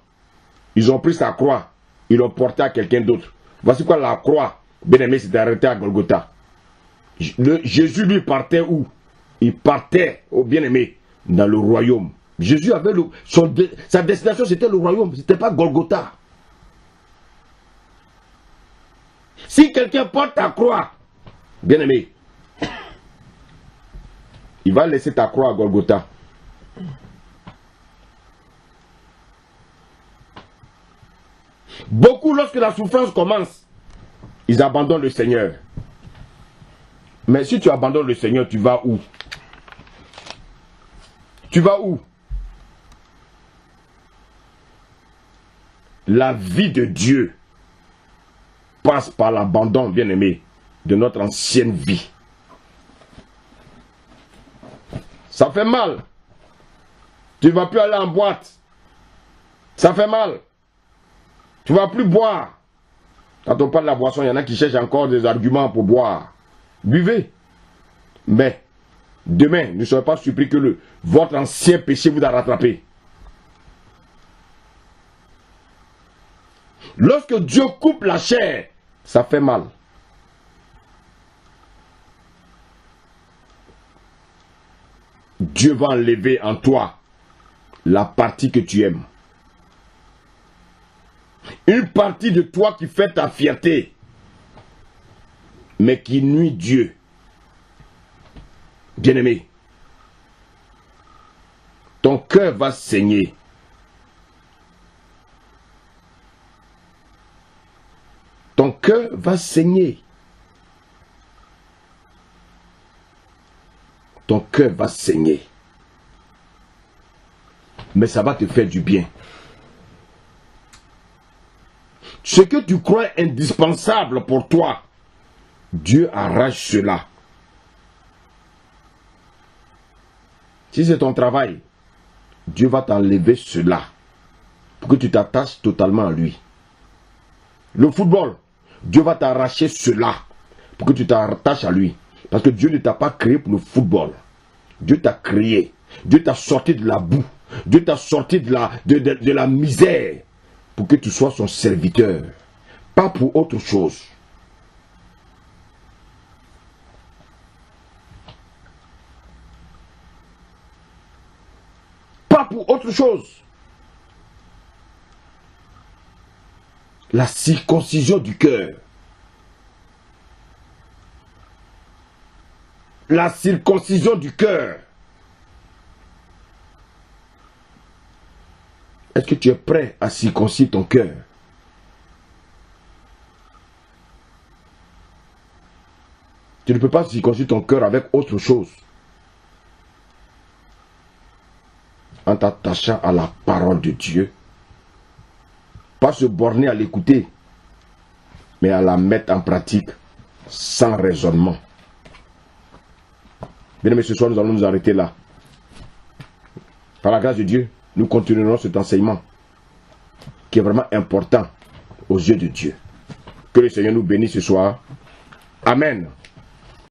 ils ont pris sa croix, ils l'ont porté à quelqu'un d'autre. Voici quoi la croix, bien aimé, s'est arrêtée à Golgotha. Jésus lui partait où? Il partait, au bien aimé, dans le royaume. Jésus avait sa destination, c'était le royaume, ce n'était pas Golgotha. Si quelqu'un porte ta croix, bien aimé, il va laisser ta croix à Golgotha. Beaucoup, lorsque la souffrance commence, ils abandonnent le Seigneur. Mais si tu abandonnes le Seigneur, tu vas où? Tu vas où? La vie de Dieu passe par l'abandon, bien aimé, de notre ancienne vie. Ça fait mal. Tu ne vas plus aller en boîte. Ça fait mal. Tu ne vas plus boire. Quand on parle de la boisson, il y en a qui cherchent encore des arguments pour boire. Buvez. Mais demain, ne soyez pas surpris que votre ancien péché vous a rattrapé. Lorsque Dieu coupe la chair, ça fait mal. Dieu va enlever en toi la partie que tu aimes. Une partie de toi qui fait ta fierté, mais qui nuit Dieu. Bien-aimé, ton cœur va saigner. Ton cœur va saigner. ton cœur va saigner. Mais ça va te faire du bien. Ce que tu crois indispensable pour toi, Dieu arrache cela. Si c'est ton travail, Dieu va t'enlever cela pour que tu t'attaches totalement à lui. Le football, Dieu va t'arracher cela pour que tu t'attaches à lui. Parce que Dieu ne t'a pas créé pour le football. Dieu t'a créé. Dieu t'a sorti de la boue. Dieu t'a sorti de la misère pour que tu sois son serviteur. Pas pour autre chose. Pas pour autre chose. La circoncision du cœur. La circoncision du cœur. Est-ce que tu es prêt à circoncire ton cœur? Tu ne peux pas circoncire ton cœur avec autre chose. En t'attachant à la parole de Dieu. Pas se borner à l'écouter, mais à la mettre en pratique sans raisonnement. Bien aimés, ce soir, nous allons nous arrêter là. Par la grâce de Dieu, nous continuerons cet enseignement qui est vraiment important aux yeux de Dieu. Que le Seigneur nous bénisse ce soir. Amen.